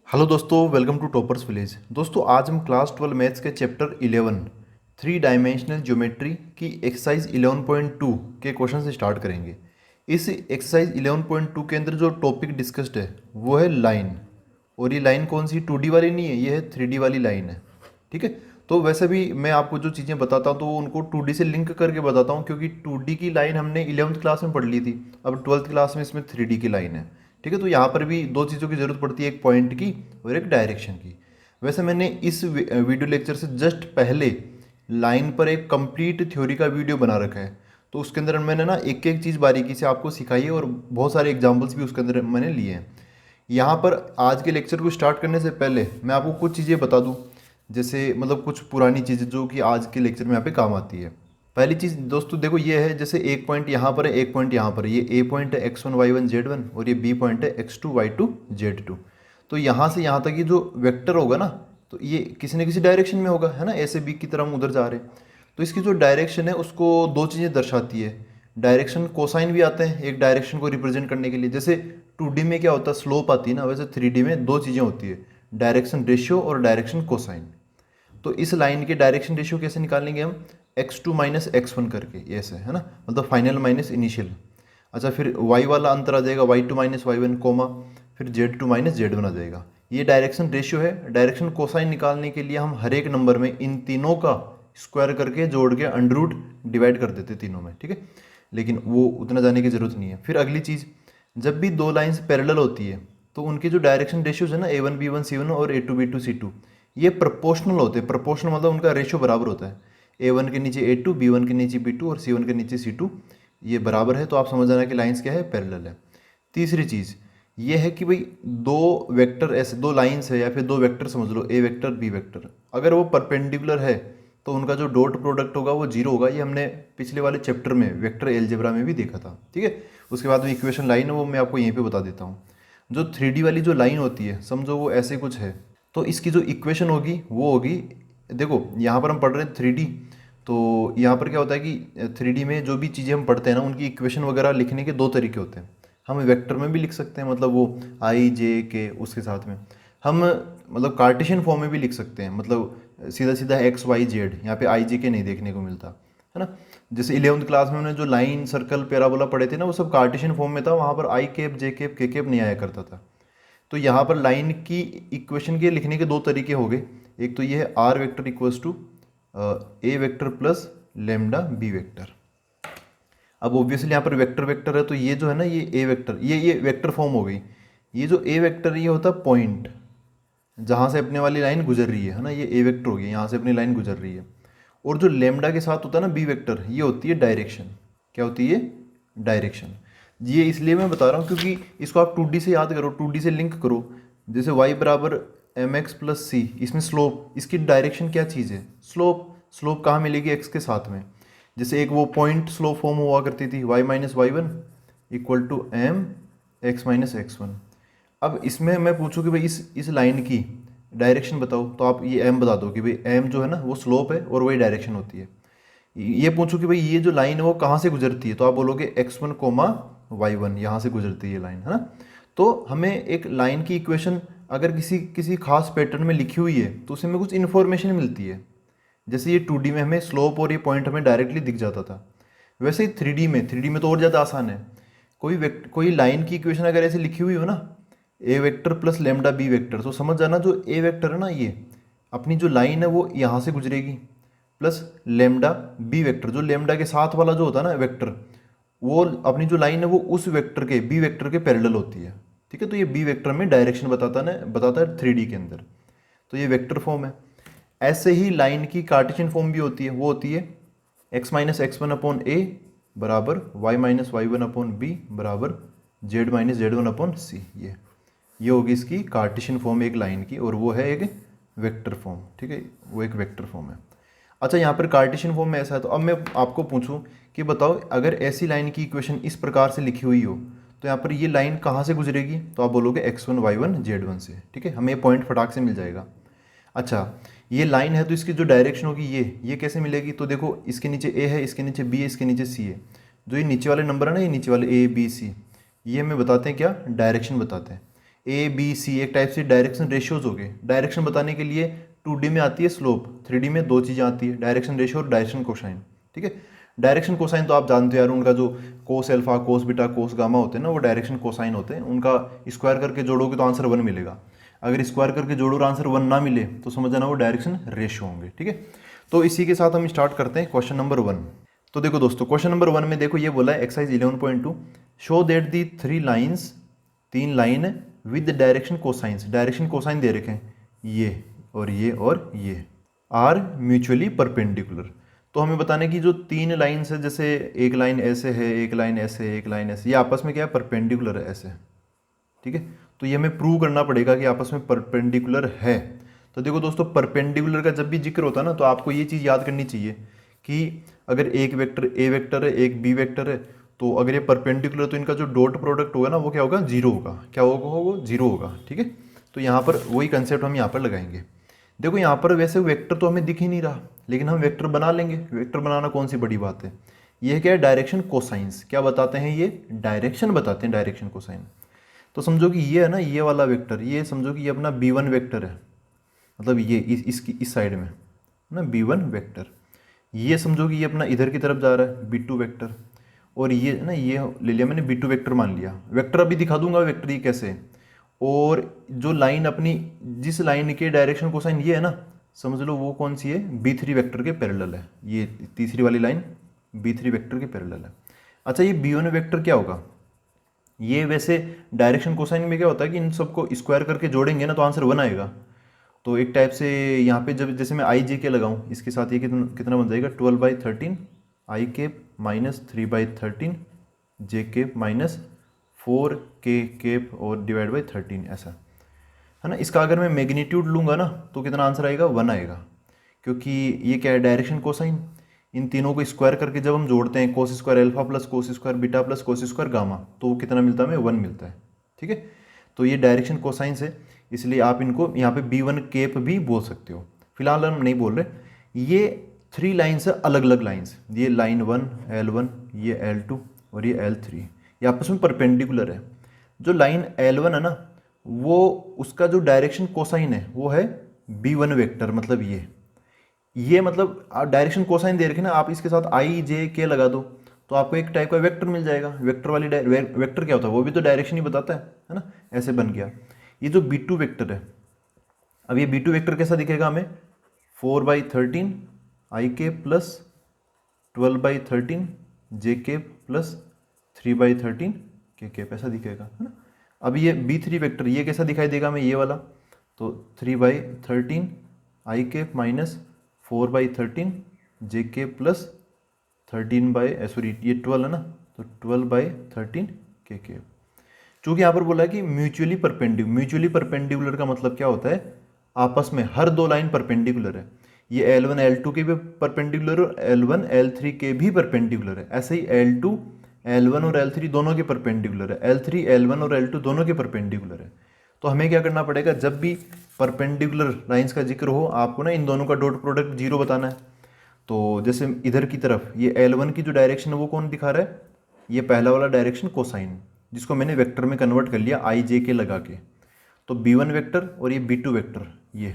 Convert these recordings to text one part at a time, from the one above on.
Hello दोस्तों, welcome to toppers village. दोस्तों आज हम क्लास 12 मैथ्स के चैप्टर 11 थ्री डायमेंशनल ज्योमेट्री की एक्सरसाइज 11.2 के क्वेश्चन से स्टार्ट करेंगे। इस एक्सरसाइज 11.2 के अंदर जो टॉपिक डिस्कस्ड है वो है लाइन। और ये लाइन कौन सी 2D वाली नहीं है, ये है 3D वाली लाइन है। ठीक है, तो वैसे भी मैं आपको जो चीज़ें बताता हूँ तो वो उनको 2D से लिंक करके बताता हूँ, क्योंकि 2D की लाइन हमने 11th क्लास में पढ़ ली थी। अब 12th क्लास में इसमें 3D की लाइन है। ठीक है, तो यहाँ पर भी दो चीज़ों की ज़रूरत पड़ती है, एक पॉइंट की और एक डायरेक्शन की। वैसे मैंने इस वीडियो लेक्चर से जस्ट पहले लाइन पर एक कंप्लीट थ्योरी का वीडियो बना रखा है, तो उसके अंदर मैंने ना एक एक चीज़ बारीकी से आपको सिखाई है और बहुत सारे एग्जाम्पल्स भी उसके अंदर मैंने लिए हैं। यहाँ पर आज के लेक्चर को स्टार्ट करने से पहले मैं आपको कुछ चीज़ें बता दूँ, जैसे मतलब कुछ पुरानी चीज़ें जो कि आज के लेक्चर में यहाँ पे काम आती है। पहली चीज़ दोस्तों देखो ये है, जैसे एक पॉइंट यहाँ पर है, एक पॉइंट यहाँ पर है। ये ए पॉइंट है x1 y1 z1 और ये बी पॉइंट है x2 y2 z2। तो यहाँ से यहाँ तक ये जो वेक्टर होगा ना, तो ये किसी न किसी डायरेक्शन में होगा, है ना। ए से बी की तरफ हम उधर जा रहे हैं, तो इसकी जो डायरेक्शन है उसको दो चीज़ें दर्शाती है। डायरेक्शन कोसाइन भी आते हैं एक डायरेक्शन को रिप्रेजेंट करने के लिए। जैसे 2D में क्या होता है, स्लोप आती है ना, वैसे 3D में दो चीज़ें होती है, डायरेक्शन रेशियो और डायरेक्शन कोसाइन। तो इस लाइन के डायरेक्शन रेशियो कैसे निकालेंगे हम, x2 माइनस x1 करके, ऐसे है ना, मतलब फाइनल माइनस इनिशियल। अच्छा, फिर y वाला अंतर आ जाएगा y2 माइनस y1 कोमा, फिर z2 माइनस z1 आ जाएगा। ये डायरेक्शन रेशियो है। डायरेक्शन कोसाइन निकालने के लिए हम हर एक नंबर में इन तीनों का स्क्वायर करके जोड़ के अंडर रूट डिवाइड कर देते तीनों में। ठीक है, लेकिन वो उतना जाने की जरूरत नहीं है। फिर अगली चीज़, जब भी दो लाइंस पैरेलल होती है तो उनके जो डायरेक्शन रेशियोज है ना, a1 b1 c1 और a2 b2 c2, ये प्रोपोर्शनल होते हैं। प्रोपोर्शनल मतलब उनका रेशियो बराबर होता है। a1 के नीचे a2, b1 के नीचे b2 और c1 के नीचे c2, ये बराबर है। तो आप समझ जाना कि लाइंस क्या है, पैरेलल है। तीसरी चीज़ ये है कि भाई दो वेक्टर, ऐसे दो लाइंस है या फिर दो वेक्टर समझ लो, ए वेक्टर बी वेक्टर, अगर वो परपेंडिकुलर है तो उनका जो डॉट प्रोडक्ट होगा वो जीरो होगा। ये हमने पिछले वाले चैप्टर में वेक्टर एलजेब्रा में भी देखा था। ठीक है, उसके बाद में इक्वेशन लाइन है वो मैं आपको यहीं पे बता देता हूँ। जो 3D वाली जो लाइन होती है, समझो वो ऐसे कुछ है, तो इसकी जो इक्वेशन होगी वो होगी, देखो यहाँ पर हम पढ़ रहे हैं 3D, तो यहाँ पर क्या होता है कि 3D में जो भी चीज़ें हम पढ़ते हैं ना, उनकी इक्वेशन वगैरह लिखने के दो तरीके होते हैं। हम वेक्टर में भी लिख सकते हैं, मतलब वो आई जे के उसके साथ में हम मतलब कार्टेशियन फॉर्म में भी लिख सकते हैं, मतलब सीधा सीधा एक्स वाई जेड, यहाँ पे आई जे के नहीं देखने को मिलता है ना। जैसे 11th क्लास में हमने जो लाइन सर्कल पैराबोला पढ़े थे ना, वो सब कार्टेशियन फॉर्म में था, वहाँ पर आई कैप जे कैप के कैप नहीं आया करता था। तो यहाँ पर लाइन की इक्वेशन के लिखने के दो तरीके हो गए। एक तो ये है R vector equals to A vector plus lambda B vector. अब ऑब्वियसली यहाँ पर वेक्टर वेक्टर है, तो ये जो है ना, ये ए वेक्टर, ये वेक्टर फॉर्म हो गई। ये जो ए वेक्टर ये होता है पॉइंट जहाँ से अपने वाली लाइन गुजर रही है ना, ये ए वेक्टर हो गई, यहाँ से अपनी लाइन गुजर रही है। और जो लेमडा के साथ होता है ना बी वेक्टर, ये होती है डायरेक्शन। क्या होती है, डायरेक्शन। ये इसलिए मैं बता रहा हूँ क्योंकि इसको आप 2D से याद करो, 2D से लिंक करो। जैसे y बराबर एम एक्स प्लस सी, इसमें स्लोप, इसकी डायरेक्शन क्या चीज़ है, स्लोप। स्लोप कहाँ मिलेगी, x के साथ में। जैसे एक वो पॉइंट स्लोप फॉर्म हुआ करती थी, y minus Y one equal to M X minus x one. अब इसमें मैं पूछूं कि भाई इस लाइन की डायरेक्शन बताओ, तो आप ये m बता दो कि भाई m जो है ना वो स्लोप है और वही डायरेक्शन होती है। ये पूछूं कि भाई ये जो लाइन है वो कहाँ से गुजरती है, तो आप बोलोगे x1 कोमा y1, यहाँ से गुजरती है ये लाइन, है ना। तो हमें एक लाइन की इक्वेशन अगर किसी किसी खास पैटर्न में लिखी हुई है तो उसमें कुछ इन्फॉर्मेशन मिलती है। जैसे ये 2D में हमें स्लोप और ये पॉइंट हमें डायरेक्टली दिख जाता था, वैसे ही 3D में तो और ज़्यादा आसान है। कोई लाइन की इक्वेशन अगर ऐसे लिखी हुई हो ना, a vector plus lambda B vector, तो समझ जाना जो ए वेक्टर है ना, ये अपनी जो लाइन है वो यहाँ से गुजरेगी, प्लस लेमडा बी वेक्टर, जो लेमडा के साथ वाला जो होता है ना वेक्टर, वो अपनी जो लाइन है वो उस वेक्टर के बी वेक्टर के पैरेलल होती है। ठीक है, तो ये बी वेक्टर में डायरेक्शन बताता है 3D के अंदर। तो ये वेक्टर फॉर्म है। ऐसे ही लाइन की कार्टेशियन फॉर्म भी होती है, वो होती है x minus x one upon a बराबर y minus Y one upon b बराबर z minus Z one upon c. ये होगी इसकी कार्टेशियन फॉर्म एक लाइन की, और वो है एक वेक्टर फॉर्म। ठीक है, वो एक वेक्टर फॉर्म है। अच्छा, यहाँ पर कार्टेशियन फॉर्म में ऐसा है, तो अब मैं आपको पूछूं कि बताओ अगर ऐसी लाइन की इक्वेशन इस प्रकार से लिखी हुई हो तो यहाँ पर ये लाइन कहाँ से गुजरेगी, तो आप बोलोगे x1 y1 z1 से। ठीक है, हमें ये पॉइंट फटाक से मिल जाएगा। अच्छा, ये लाइन है तो इसकी जो डायरेक्शन होगी ये कैसे मिलेगी, तो देखो इसके नीचे ए है, इसके नीचे बी है, इसके नीचे सी है। जो ये नीचे वाले नंबर है ना, ये नीचे वाले ए बी सी, ये हमें बताते हैं क्या, डायरेक्शन बताते हैं। ए बी सी एक टाइप से डायरेक्शन रेशियोज हो गए। डायरेक्शन बताने के लिए 2D में आती है स्लोप, 3D में दो चीज़ें आती है, डायरेक्शन रेशियो और डायरेक्शन कोसाइन। ठीक है, डायरेक्शन कोसाइन तो आप जानते हो यार, उनका जो कोस alpha cos beta cos gamma होते हैं ना, वो डायरेक्शन कोसाइन होते हैं। उनका स्क्वायर करके जोड़ोगे तो आंसर 1 मिलेगा। अगर स्क्वायर करके जोड़ो और आंसर 1 ना मिले तो समझ जाना वो डायरेक्शन रेशियो होंगे। ठीक है, तो इसी के साथ हम स्टार्ट करते हैं क्वेश्चन नंबर 1। तो देखो दोस्तों, क्वेश्चन नंबर 1 में देखो ये बोला है exercise 11.2 show that the 3 lines, 3 line with direction cosines, direction cosine दे रखे हैं ये और ये आर म्यूचुअली परपेंडिकुलर। तो हमें बताने की जो 3 लाइन्स है, जैसे एक लाइन ऐसे है, एक लाइन ऐसे है, एक लाइन ऐसे, ये आपस में क्या है, परपेंडिकुलर है ऐसे। ठीक है, तो ये हमें प्रूव करना पड़ेगा कि आपस में परपेंडिकुलर है। तो देखो दोस्तों, परपेंडिकुलर का जब भी जिक्र होता है ना, तो आपको ये चीज़ याद करनी चाहिए कि अगर एक वेक्टर ए वेक्टर है, एक बी वेक्टर है, तो अगर ये परपेंडिकुलर तो इनका जो डॉट प्रोडक्ट होगा ना, वो क्या होगा, जीरो होगा। क्या होगा, वो जीरो होगा। ठीक है, तो यहाँ पर वही कंसेप्ट हम यहाँ पर लगाएंगे। देखो यहाँ पर वैसे वेक्टर तो हमें दिख ही नहीं रहा, लेकिन हम वेक्टर बना लेंगे। वेक्टर बनाना कौन सी बड़ी बात है। ये क्या है, डायरेक्शन कोसाइंस। क्या बताते हैं ये, डायरेक्शन बताते हैं, डायरेक्शन कोसाइन। तो समझो कि ये है ना, ये वाला वेक्टर, ये समझो कि ये अपना b1 वेक्टर है, मतलब ये इसकी इस साइड में ना b1 वेक्टर। ये समझो कि ये अपना इधर की तरफ जा रहा है b2 वेक्टर, और ये ना ये ले लिया मैंने b2 वेक्टर मान लिया। वेक्टर अभी दिखा दूंगा वेक्टर ये कैसे है। और जो लाइन अपनी, जिस लाइन के डायरेक्शन कोसाइन ये है ना, समझ लो वो कौन सी है, b3 वेक्टर के पैरेलल है। ये तीसरी वाली लाइन b3 वेक्टर के पैरेलल है। अच्छा, ये b1 वेक्टर क्या होगा, ये वैसे डायरेक्शन कोसाइन में क्या होता है कि इन सबको स्क्वायर करके जोड़ेंगे ना तो आंसर 1 आएगा। तो एक टाइप से यहाँ पे जब जैसे मैं आई जे के लगाऊँ, इसके साथ ये कितना कितना बन जाएगा, 12/13 i cap minus 3/13 j cap minus 4k cap और डिवाइड बाई 13, ऐसा है ना। इसका अगर मैं मैग्नीट्यूड लूँगा ना तो कितना आंसर आएगा, 1 आएगा, क्योंकि ये क्या है, डायरेक्शन कोसाइन। इन तीनों को स्क्वायर करके जब हम जोड़ते हैं, cos square alpha plus cos square beta plus cos square gamma, तो वो कितना मिलता है हमें, 1 मिलता है। ठीक है, तो ये डायरेक्शन कोसाइंस है, इसलिए आप इनको यहाँ पे b1 केप भी बोल सकते हो। फिलहाल हम नहीं बोल रहे। ये 3 लाइन्स है, अलग अलग लाइन्स, ये लाइन 1 L1, ये L2 और ये L3, ये आपस में परपेंडिकुलर है। जो लाइन L1 है ना, वो उसका जो डायरेक्शन कोसाइन है वो है b1 वेक्टर, मतलब ये मतलब डायरेक्शन कोसाइन दे रखे ना, आप इसके साथ आई जे के लगा दो तो आपको एक टाइप का वेक्टर मिल जाएगा। वेक्टर वाली वेक्टर क्या होता है, वो भी तो डायरेक्शन ही बताता है ना। ऐसे बन गया ये जो b2 वेक्टर है। अब ये b2 वेक्टर कैसा दिखेगा हमें, 4/13 आई के प्लस 12/13 जे के प्लस 3/13 के केप, ऐसा दिखेगा, है ना। अब ये b3 वेक्टर ये कैसा दिखाई देगा हमें, ये वाला, तो 3/13 आई केप माइनस 4/13 जे के प्लस 13 ये 12 है ना, तो 12/13 के केप। चूंकि यहाँ पर बोला है कि म्यूचुअली परपेंडिकुलर का मतलब क्या होता है, आपस में हर दो लाइन परपेंडिकुलर है। ये L1 L2 के भी परपेंडिकुलर और L1 L3 के भी परपेंडिकुलर है। ऐसे ही L2 L1 और L3 दोनों के परपेंडिकुलर है, L3 L1 और L2 दोनों के परपेंडिकुलर है। तो हमें क्या करना पड़ेगा, जब भी परपेंडिकुलर लाइंस का जिक्र हो, आपको ना इन दोनों का डॉट प्रोडक्ट जीरो बताना है। तो जैसे इधर की तरफ ये L1 की जो डायरेक्शन है वो कौन दिखा रहा है, ये पहला वाला डायरेक्शन कोसाइन, जिसको मैंने वेक्टर में कन्वर्ट कर लिया आई जे के लगा के। तो b1 वेक्टर और ये b2 वेक्टर, ये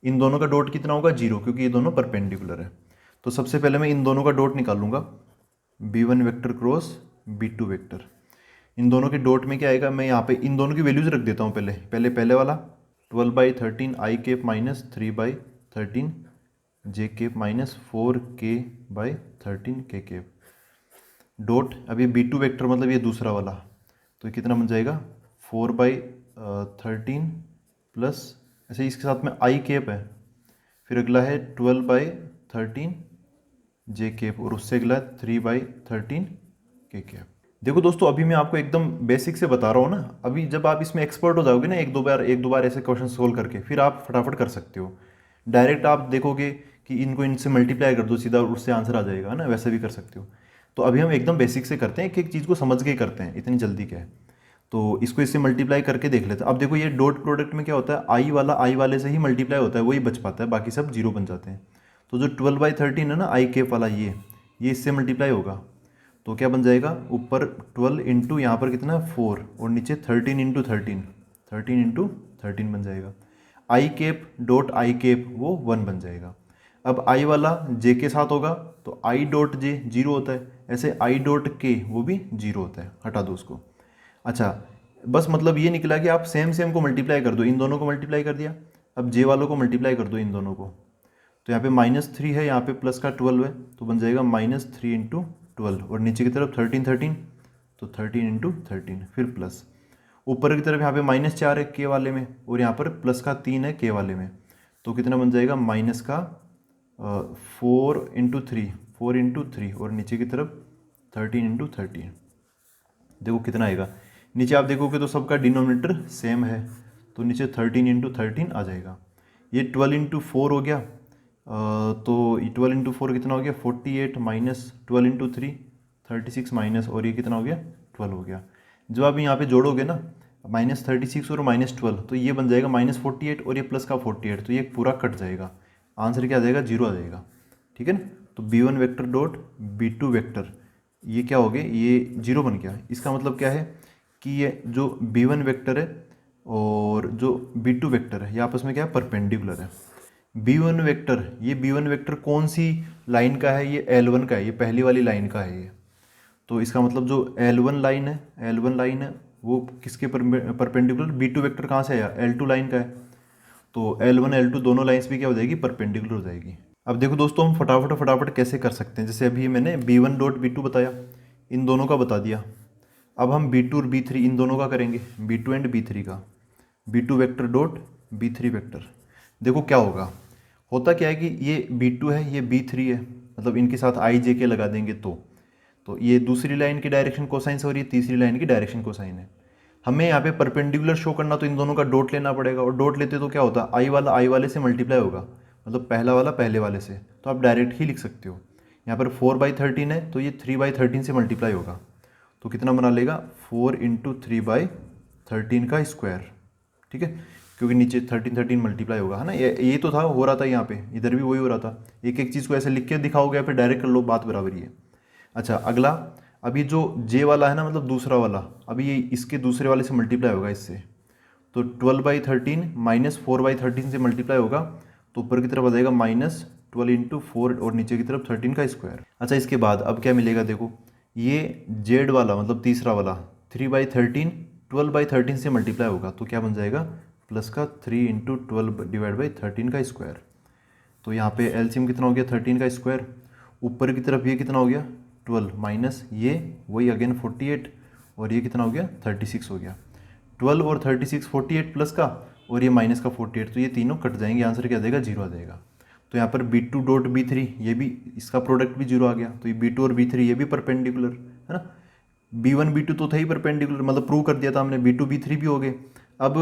इन दोनों का डॉट कितना होगा, 0, क्योंकि ये दोनों परपेंडिकुलर है। तो सबसे पहले मैं इन दोनों का डॉट निकालूंगा, b1 vector cross b2 vector. इन दोनों के डॉट में क्या आएगा, मैं यहाँ पे इन दोनों की वैल्यूज रख देता हूँ। पहले वाला 12/13 i cap minus 3/13 j cap minus 4k/13 k cap dot. अब ये b2 वेक्टर मतलब ये दूसरा वाला, तो कितना बन जाएगा, 4/13 प्लस, ऐसे इसके साथ में आई केप है, फिर अगला है 12/13 जे केप, और उससे अगला 3/13 के केप। देखो दोस्तों, अभी मैं आपको एकदम बेसिक से बता रहा हूँ ना, अभी जब आप इसमें एक्सपर्ट हो जाओगे ना, एक दो बार ऐसे क्वेश्चन सोल्व करके, फिर आप फटाफट कर सकते हो। डायरेक्ट आप देखोगे कि इनको इनसे मल्टीप्लाई कर दो सीधा, उससे आंसर आ जाएगा, है ना, वैसे भी कर सकते हो। तो अभी हम एकदम बेसिक से करते हैं, एक एक चीज़ को समझ के ही करते हैं, इतनी जल्दी क्या है। तो इसको इससे मल्टीप्लाई करके देख लेते हैं। अब देखो ये डॉट प्रोडक्ट में क्या होता है, आई वाले से ही मल्टीप्लाई होता है, वही बच पाता है, बाकी सब जीरो बन जाते हैं। तो जो 12/13 है ना आई केप वाला, ये इससे मल्टीप्लाई होगा, तो क्या बन जाएगा, ऊपर 12 इंटू यहाँ पर कितना 4 और नीचे 13 इंटू 13 13 इंटू 13 बन जाएगा। आई कैप डॉट आई कैप वो 1 बन जाएगा। अब आई वाला जे के साथ होगा तो आई डॉट जे 0 होता है, ऐसे आई डॉट के वो भी 0 होता है, हटा दो उसको। अच्छा, बस मतलब ये निकला कि आप सेम सेम को मल्टीप्लाई कर दो, इन दोनों को मल्टीप्लाई कर दिया, अब जे वालों को मल्टीप्लाई कर दो इन दोनों को, तो यहाँ पे -3 है, यहाँ पे प्लस का 12 है, तो बन जाएगा -3 इंटू 12, और नीचे की तरफ 13 13, तो 13 इंटू 13 फिर प्लस, ऊपर की तरफ यहाँ पे -4 है के वाले में, और यहाँ पर प्लस का 3 है के वाले में, तो कितना बन जाएगा माइनस का 4 इंटू 3, 4 इंटू 3, और नीचे की तरफ 13 इंटू 13। देखो कितना आएगा, नीचे आप देखोगे तो सबका डिनोमिनेटर सेम है, तो नीचे 13 इंटू 13 आ जाएगा। ये 12 इंटू 4 हो गया, तो 12 इंटू 4 कितना हो गया 48, माइनस 12 इंटू 3 36, माइनस, और ये कितना हो गया 12 हो गया। जब आप यहाँ पे जोड़ोगे ना -36 और -12, तो ये बन जाएगा -48 और ये प्लस का 48, तो ये पूरा कट जाएगा, आंसर क्या आ जाएगा 0 आ जाएगा। ठीक है ना, तो b1 vector dot b2 vector ये क्या हो गया, ये 0 बन गया। इसका मतलब क्या है कि ये जो b1 वेक्टर है और जो b2 वेक्टर है ये आपस में क्या है परपेंडिकुलर है। b1 वेक्टर, ये b1 वेक्टर कौन सी लाइन का है, ये L1 का है, ये पहली वाली लाइन का है ये, तो इसका मतलब जो L1 लाइन है, L1 लाइन है वो किसके परपेंडिकुलर, b2 वेक्टर कहाँ से आया L2 लाइन का है, तो L1 L2 दोनों लाइंस भी क्या हो जाएगी परपेंडिकुलर हो जाएगी। अब देखो दोस्तों हम फटाफट कैसे कर सकते हैं, जैसे अभी मैंने b1 डॉट b2 बताया, इन दोनों का बता दिया, अब हम b2 और b3 इन दोनों का करेंगे, b2 एंड b3 का, b2 vector dot b3 vector. देखो क्या होगा, होता क्या है कि ये b2 है ये b3 है, मतलब इनके साथ आई जे के लगा देंगे तो ये दूसरी लाइन की डायरेक्शन कोसाइन से हो रही है, तीसरी लाइन की डायरेक्शन कोसाइन है। हमें यहाँ पे परपेंडिकुलर शो करना तो इन दोनों का डॉट लेना पड़ेगा, और डॉट लेते तो क्या होता आई वाला आई वाले से मल्टीप्लाई होगा, मतलब पहला वाला पहले वाले से, तो आप डायरेक्ट ही लिख सकते हो। यहाँ पर 4/13 है तो ये 3/13 से मल्टीप्लाई होगा, तो कितना बना लेगा 4 इंटू 3/13 का स्क्वायर। ठीक है, क्योंकि नीचे 13 13 मल्टीप्लाई होगा, है ना, ये तो था हो रहा था यहाँ पे, इधर भी वही हो रहा था, एक एक चीज़ को ऐसे लिख के दिखाओगे या फिर डायरेक्ट कर लो, बात बराबर ही है। अच्छा अगला, अभी जो जे वाला है ना, मतलब दूसरा वाला, अभी ये इसके दूसरे वाले से मल्टीप्लाई होगा इससे, तो 12/13 -4/13 से मल्टीप्लाई होगा, तो ऊपर की तरफ आ जाएगा -12 इंटू 4, और नीचे की तरफ 13 का स्क्वायर। अच्छा इसके बाद अब क्या मिलेगा, देखो ये जेड वाला मतलब तीसरा वाला 3/13 12/13 से मल्टीप्लाई होगा, तो क्या बन जाएगा प्लस का 3 इंटू 12 डिवाइड बाई 13 का स्क्वायर। तो यहाँ पे एलसीएम कितना हो गया 13 का स्क्वायर, ऊपर की तरफ ये कितना हो गया 12, माइनस ये वही अगेन 48, और ये कितना हो गया 36 हो गया। 12 और 36 48 प्लस का, और ये माइनस का 48, तो ये तीनों कट जाएंगे, आंसर क्या आ जाएगा 0 आ जाएगा। तो यहाँ पर b2 डॉट b3 ये भी, इसका प्रोडक्ट भी 0 आ गया, तो ये b2 और b3 ये भी परपेंडिकुलर है ना, b1 b2 तो थे ही परपेंडिकुलर, मतलब प्रूव कर दिया था हमने, b2 b3 भी हो गए। अब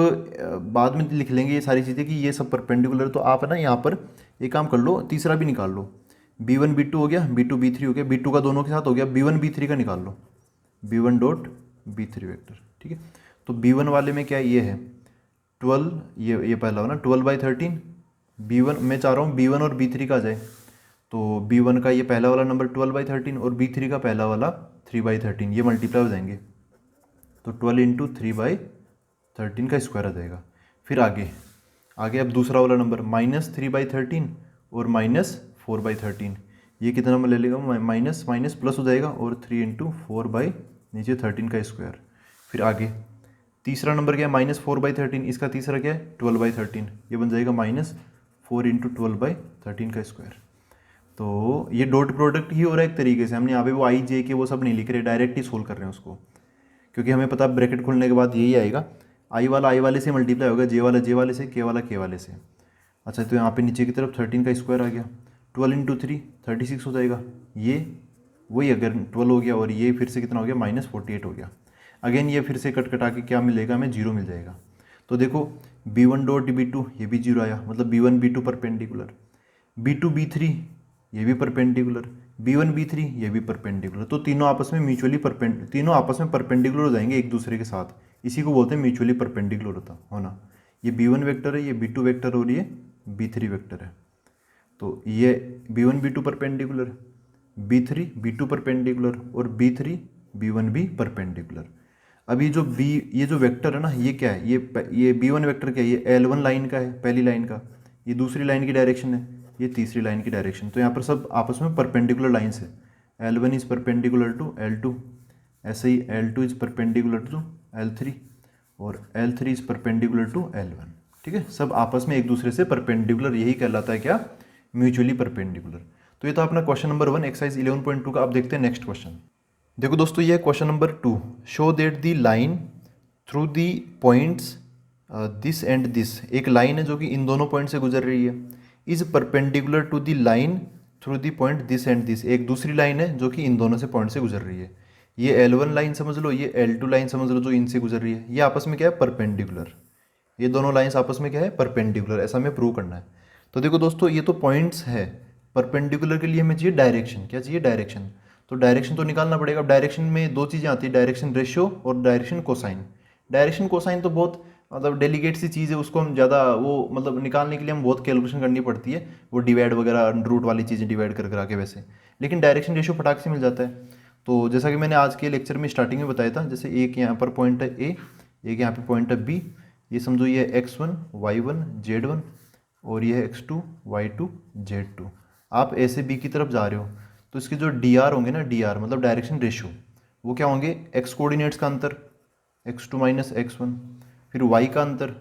बाद में लिख लेंगे ये सारी चीज़ें कि ये सब परपेंडिकुलर, तो आप है ना यहाँ पर एक काम कर लो, तीसरा भी निकाल लो, b1 b2 हो गया, b2 b3 हो गया, b2 का दोनों के साथ हो गया, b1 b3 का निकाल लो, b1 डॉट b3 वेक्टर। ठीक है, तो b1 वाले में क्या ये है 12, ये पहला हो ना 12/13, b1 मैं चाह रहा हूँ b1 और b3 का आ जाए, तो b1 का ये पहला वाला नंबर 12/13 और b3 का पहला वाला 3/13, ये मल्टीप्लाई हो जाएंगे, तो 12 इंटू 3/13 का स्क्वायर आ जाएगा। फिर आगे अब दूसरा वाला नंबर -3/13 और -4/13, ये कितना नंबर ले लेगा माइनस माइनस प्लस हो जाएगा, और 3 इंटू 4 नीचे 13 का स्क्वायर। फिर आगे तीसरा नंबर क्या है -4/13, इसका तीसरा क्या है 12/13, ये बन जाएगा -4 इंटू 12/13 का स्क्वायर। तो ये डॉट प्रोडक्ट ही हो रहा है एक तरीके से, हमने यहाँ पे वो आई जे के वो सब नहीं लिख रहे, डायरेक्ट ही सोल्व कर रहे हैं उसको, क्योंकि हमें पता है ब्रैकेट खोलने के बाद यही आएगा, आई वाला आई वाले से मल्टीप्लाई होगा, जे वाला जे वाले से, के वाला के वाले से। अच्छा तो यहाँ पे नीचे की तरफ 13 का स्क्वायर आ गया, 12 इंटू 3 36 हो जाएगा, ये वही अगर 12 हो गया, और ये फिर से कितना हो गया -48 हो गया। अगेन ये फिर से कट कटा के क्या मिलेगा हमें 0 मिल जाएगा। तो देखो b1 डॉट b2 ये भी 0 आया, मतलब b1 b2 perpendicular, b2 b3 ये भी परपेंडिकुलर, b1 b3 ये भी परपेंडिकुलर, तो तीनों आपस में म्यूचुअली तीनों आपस में परपेंडिकुलर हो जाएंगे एक दूसरे के साथ, इसी को बोलते हैं म्यूचुअली परपेंडिकुलर होना। ये b1 वेक्टर है, ये b2 वेक्टर और ये b3 वेक्टर है, तो ये b1 b2 perpendicular, b3 b2 perpendicular, और b3 b1 भी परपेंडिकुलर। अभी जो बी, ये जो वेक्टर है ना, ये क्या है, ये B1 वेक्टर क्या है, ये L1 लाइन का है, पहली लाइन का, ये दूसरी लाइन की डायरेक्शन है, ये तीसरी लाइन की डायरेक्शन। तो यहाँ पर सब आपस में परपेंडिकुलर लाइन्स है। L1 is perpendicular to L2, ऐसे ही L2 is perpendicular to L3 और L3 is perpendicular to L1। ठीक है, सब आपस में एक दूसरे से परपेंडिकुलर, यही कहलाता है क्या, म्यूचुअली परपेंडिकुलर। तो ये तो अपना क्वेश्चन नंबर 1 एक्सरसाइज 11.2 का। आप देखते हैं नेक्स्ट क्वेश्चन। देखो दोस्तों, ये question number 2। Show that the line through the points this and this, एक लाइन है जो कि इन दोनों पॉइंट से गुजर रही है, is perpendicular to the line through the point this and this, एक दूसरी लाइन है जो कि इन दोनों से पॉइंट से गुजर रही है। ये L1 लाइन समझ लो, ये L2 लाइन समझ लो जो इनसे गुजर रही है, ये आपस में क्या है, परपेंडिकुलर। ये दोनों लाइंस आपस में क्या है, परपेंडिकुलर, ऐसा हमें प्रूव करना है। तो देखो दोस्तों, ये तो पॉइंट्स है, परपेंडिकुलर के लिए हमें चाहिए डायरेक्शन। क्या चाहिए, डायरेक्शन। तो डायरेक्शन तो निकालना पड़ेगा। अब डायरेक्शन में दो चीज़ें आती है, डायरेक्शन रेशियो और डायरेक्शन कोसाइन। डायरेक्शन कोसाइन तो बहुत मतलब डेलीकेट सी चीज़ है, उसको हम ज़्यादा वो मतलब निकालने के लिए हम बहुत कैलकुलेशन करनी पड़ती है, वो डिवाइड वगैरह रूट वाली चीज़ें डिवाइड कर करा के वैसे। लेकिन डायरेक्शन रेशियो फटाक से मिल जाता है। तो जैसा कि मैंने आज के लेक्चर में स्टार्टिंग में बताया था, जैसे एक यहाँ पर पॉइंट है ए, एक यहाँ पे पॉइंट है बी, ये समझो ये x1 y1 z1 और ये है x2 y2 z2। आप ए से बी की तरफ जा रहे हो तो इसके जो dr होंगे ना, dr मतलब डायरेक्शन रेशियो, वो क्या होंगे, x कोऑर्डिनेट्स का अंतर x2 माइनस x1, फिर y का अंतर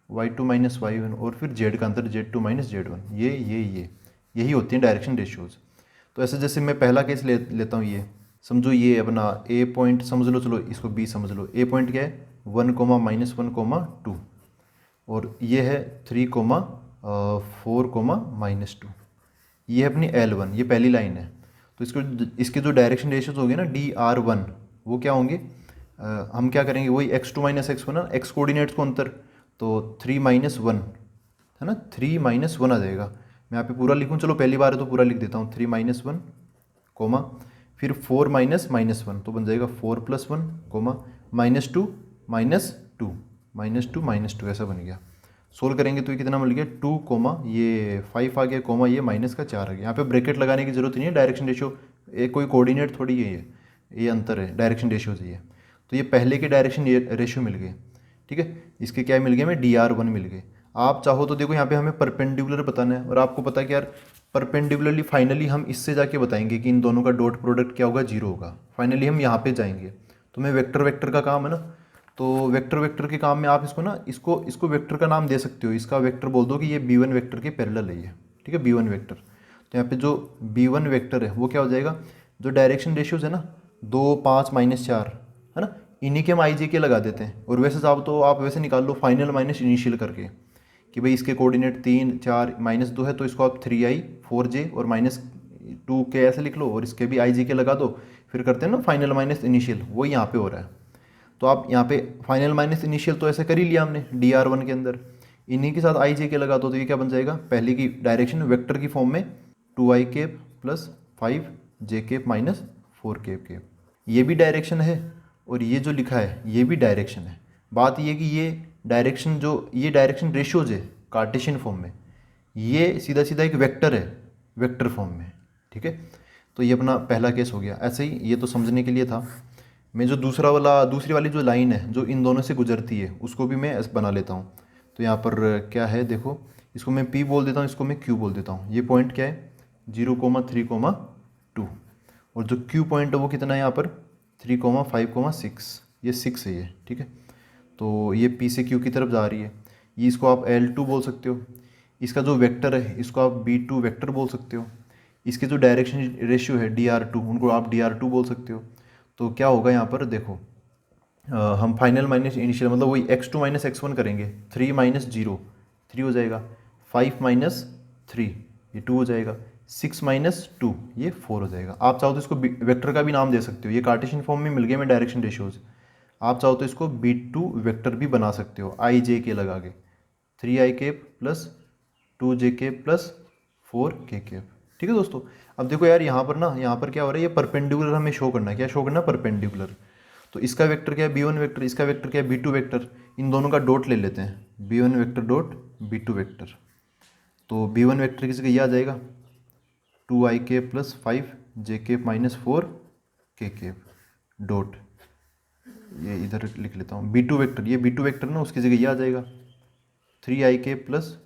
y2 माइनस y1 और फिर z का अंतर z2 माइनस z1। ये यही होती हैं डायरेक्शन रेशियोज। तो ऐसे जैसे मैं पहला केस लेता हूँ, ये समझो ये अपना ए पॉइंट समझ लो, चलो इसको बी समझ लो। ए पॉइंट क्या है, 1,-1,2 और ये है 3,4,-2। ये है अपनी L1, ये पहली लाइन है। तो इसके जो डायरेक्शन रेशियोज होंगे ना DR1, वो क्या होंगे, हम क्या करेंगे, वही x2 माइनस x1 ना, x कोऑर्डिनेट्स को अंतर, तो 3-1 है ना, 3-1 आ जाएगा। मैं यहाँ पे पूरा लिखूँ, चलो पहली बार है तो पूरा लिख देता हूँ, 3-1 कोमा, फिर 4-1 तो बन जाएगा 4+1 कोमा -2 -2 -2 ऐसा बन गया। सोल्व करेंगे तो ये कितना मिल गया, 2 कोमा ये 5 आ गया, कोमा ये -4 आ गया। यहाँ पे ब्रैकेट लगाने की जरूरत नहीं है, डायरेक्शन रेशियो एक कोई कोऑर्डिनेट थोड़ी है, ये अंतर है, डायरेक्शन रेशियो से ये। तो ये पहले के डायरेक्शन रेशियो मिल गए, ठीक है। इसके क्या मिल गए, हमें DR1 मिल गए। आप चाहो तो देखो, यहाँ पे हमें परपेंडिकुलर बताना है, और आपको पता है कि यार परपेंडिकुलरली फाइनली हम इससे जाके बताएंगे कि इन दोनों का डॉट प्रोडक्ट क्या होगा, 0 होगा। फाइनली हम यहाँ पे जाएंगे। तो मैं वेक्टर वेक्टर का काम है ना, तो वेक्टर वेक्टर के काम में आप इसको ना, इसको वेक्टर का नाम दे सकते हो। इसका वेक्टर बोल दो कि ये B1 वेक्टर के पैरेलल है ये, ठीक है, B1 वेक्टर। तो यहाँ पे जो B1 वेक्टर है वो क्या हो जाएगा, जो डायरेक्शन रेशियोज है ना, 2, 5 -4 है ना, इन्हीं के हम IJ लगा देते हैं। और वैसे चाहो तो आप वैसे निकाल लो, फाइनल माइनस इनिशियल करके, कि भाई इसके कोऑर्डिनेट 3, 4 -2 है तो इसको आप 3i 4j और -2k ऐसे लिख लो, और इसके भी IJ लगा दो। फिर करते हैं ना फाइनल माइनस इनिशियल, वो यहाँ पे हो रहा है। तो आप यहाँ पे फाइनल माइनस इनिशियल तो ऐसे कर ही लिया हमने DR1 के अंदर, इन्हीं के साथ IJ लगा दो, तो ये क्या बन जाएगा, पहले की डायरेक्शन वेक्टर की फॉर्म में 2i cap plus 5j cap minus 4k। ये भी डायरेक्शन है और ये जो लिखा है ये भी डायरेक्शन है। बात ये कि ये डायरेक्शन, जो ये डायरेक्शन रेशियोज है कार्टेशियन फॉर्म में, ये सीधा सीधा एक वेक्टर है वेक्टर फॉर्म में, ठीक है। तो ये अपना पहला केस हो गया। ऐसे ही ये तो समझने के लिए था। मैं जो दूसरी वाली जो लाइन है जो इन दोनों से गुजरती है उसको भी मैं ऐसे बना लेता हूँ। तो यहाँ पर क्या है देखो, इसको मैं P बोल देता हूँ, इसको मैं Q बोल देता हूँ। ये पॉइंट क्या है, 0,3,2 और जो Q पॉइंट है वो कितना है यहाँ पर 3,5,6, ये 6 है ये, ठीक है। तो ये P से Q की तरफ जा रही है, ये इसको आप L2 बोल सकते हो। इसका जो वेक्टर है इसको आप B2 वेक्टर बोल सकते हो। इसके जो डायरेक्शन रेशियो है DR2, उनको आप DR2 बोल सकते हो। तो क्या होगा यहाँ पर देखो, हम फाइनल माइनस इनिशियल मतलब वही x2 माइनस x1 करेंगे, 3 - 0 3 हो जाएगा, 5 - 3 ये 2 हो जाएगा, 6 - 2 ये 4 हो जाएगा। आप चाहो तो इसको वेक्टर का भी नाम दे सकते हो, ये कार्टेशियन फॉर्म में मिल गए में डायरेक्शन रेशियोज। आप चाहो तो इसको B2 वेक्टर भी बना सकते हो, IJ लगा के, 3i cap plus 2j cap plus 4k cap, ठीक है दोस्तों। अब देखो यार यहाँ पर ना, यहाँ पर क्या हो रहा है, ये परपेंडिकुलर हमें शो करना है। क्या शो करना है, परपेंडिकुलर। तो इसका वेक्टर क्या है, B1 वेक्टर, इसका वेक्टर क्या है, B2 वेक्टर। इन दोनों का डॉट ले लेते हैं, B1 vector dot B2 vector. तो B1 वेक्टर किसी का ये आ जाएगा 2i cap plus 5j cap minus 4k cap dot ये इधर लिख लेता हूँ, B2 वेक्टर, ये B2 वेक्टर ना उसकी जगह ये आ जाएगा 3ik plus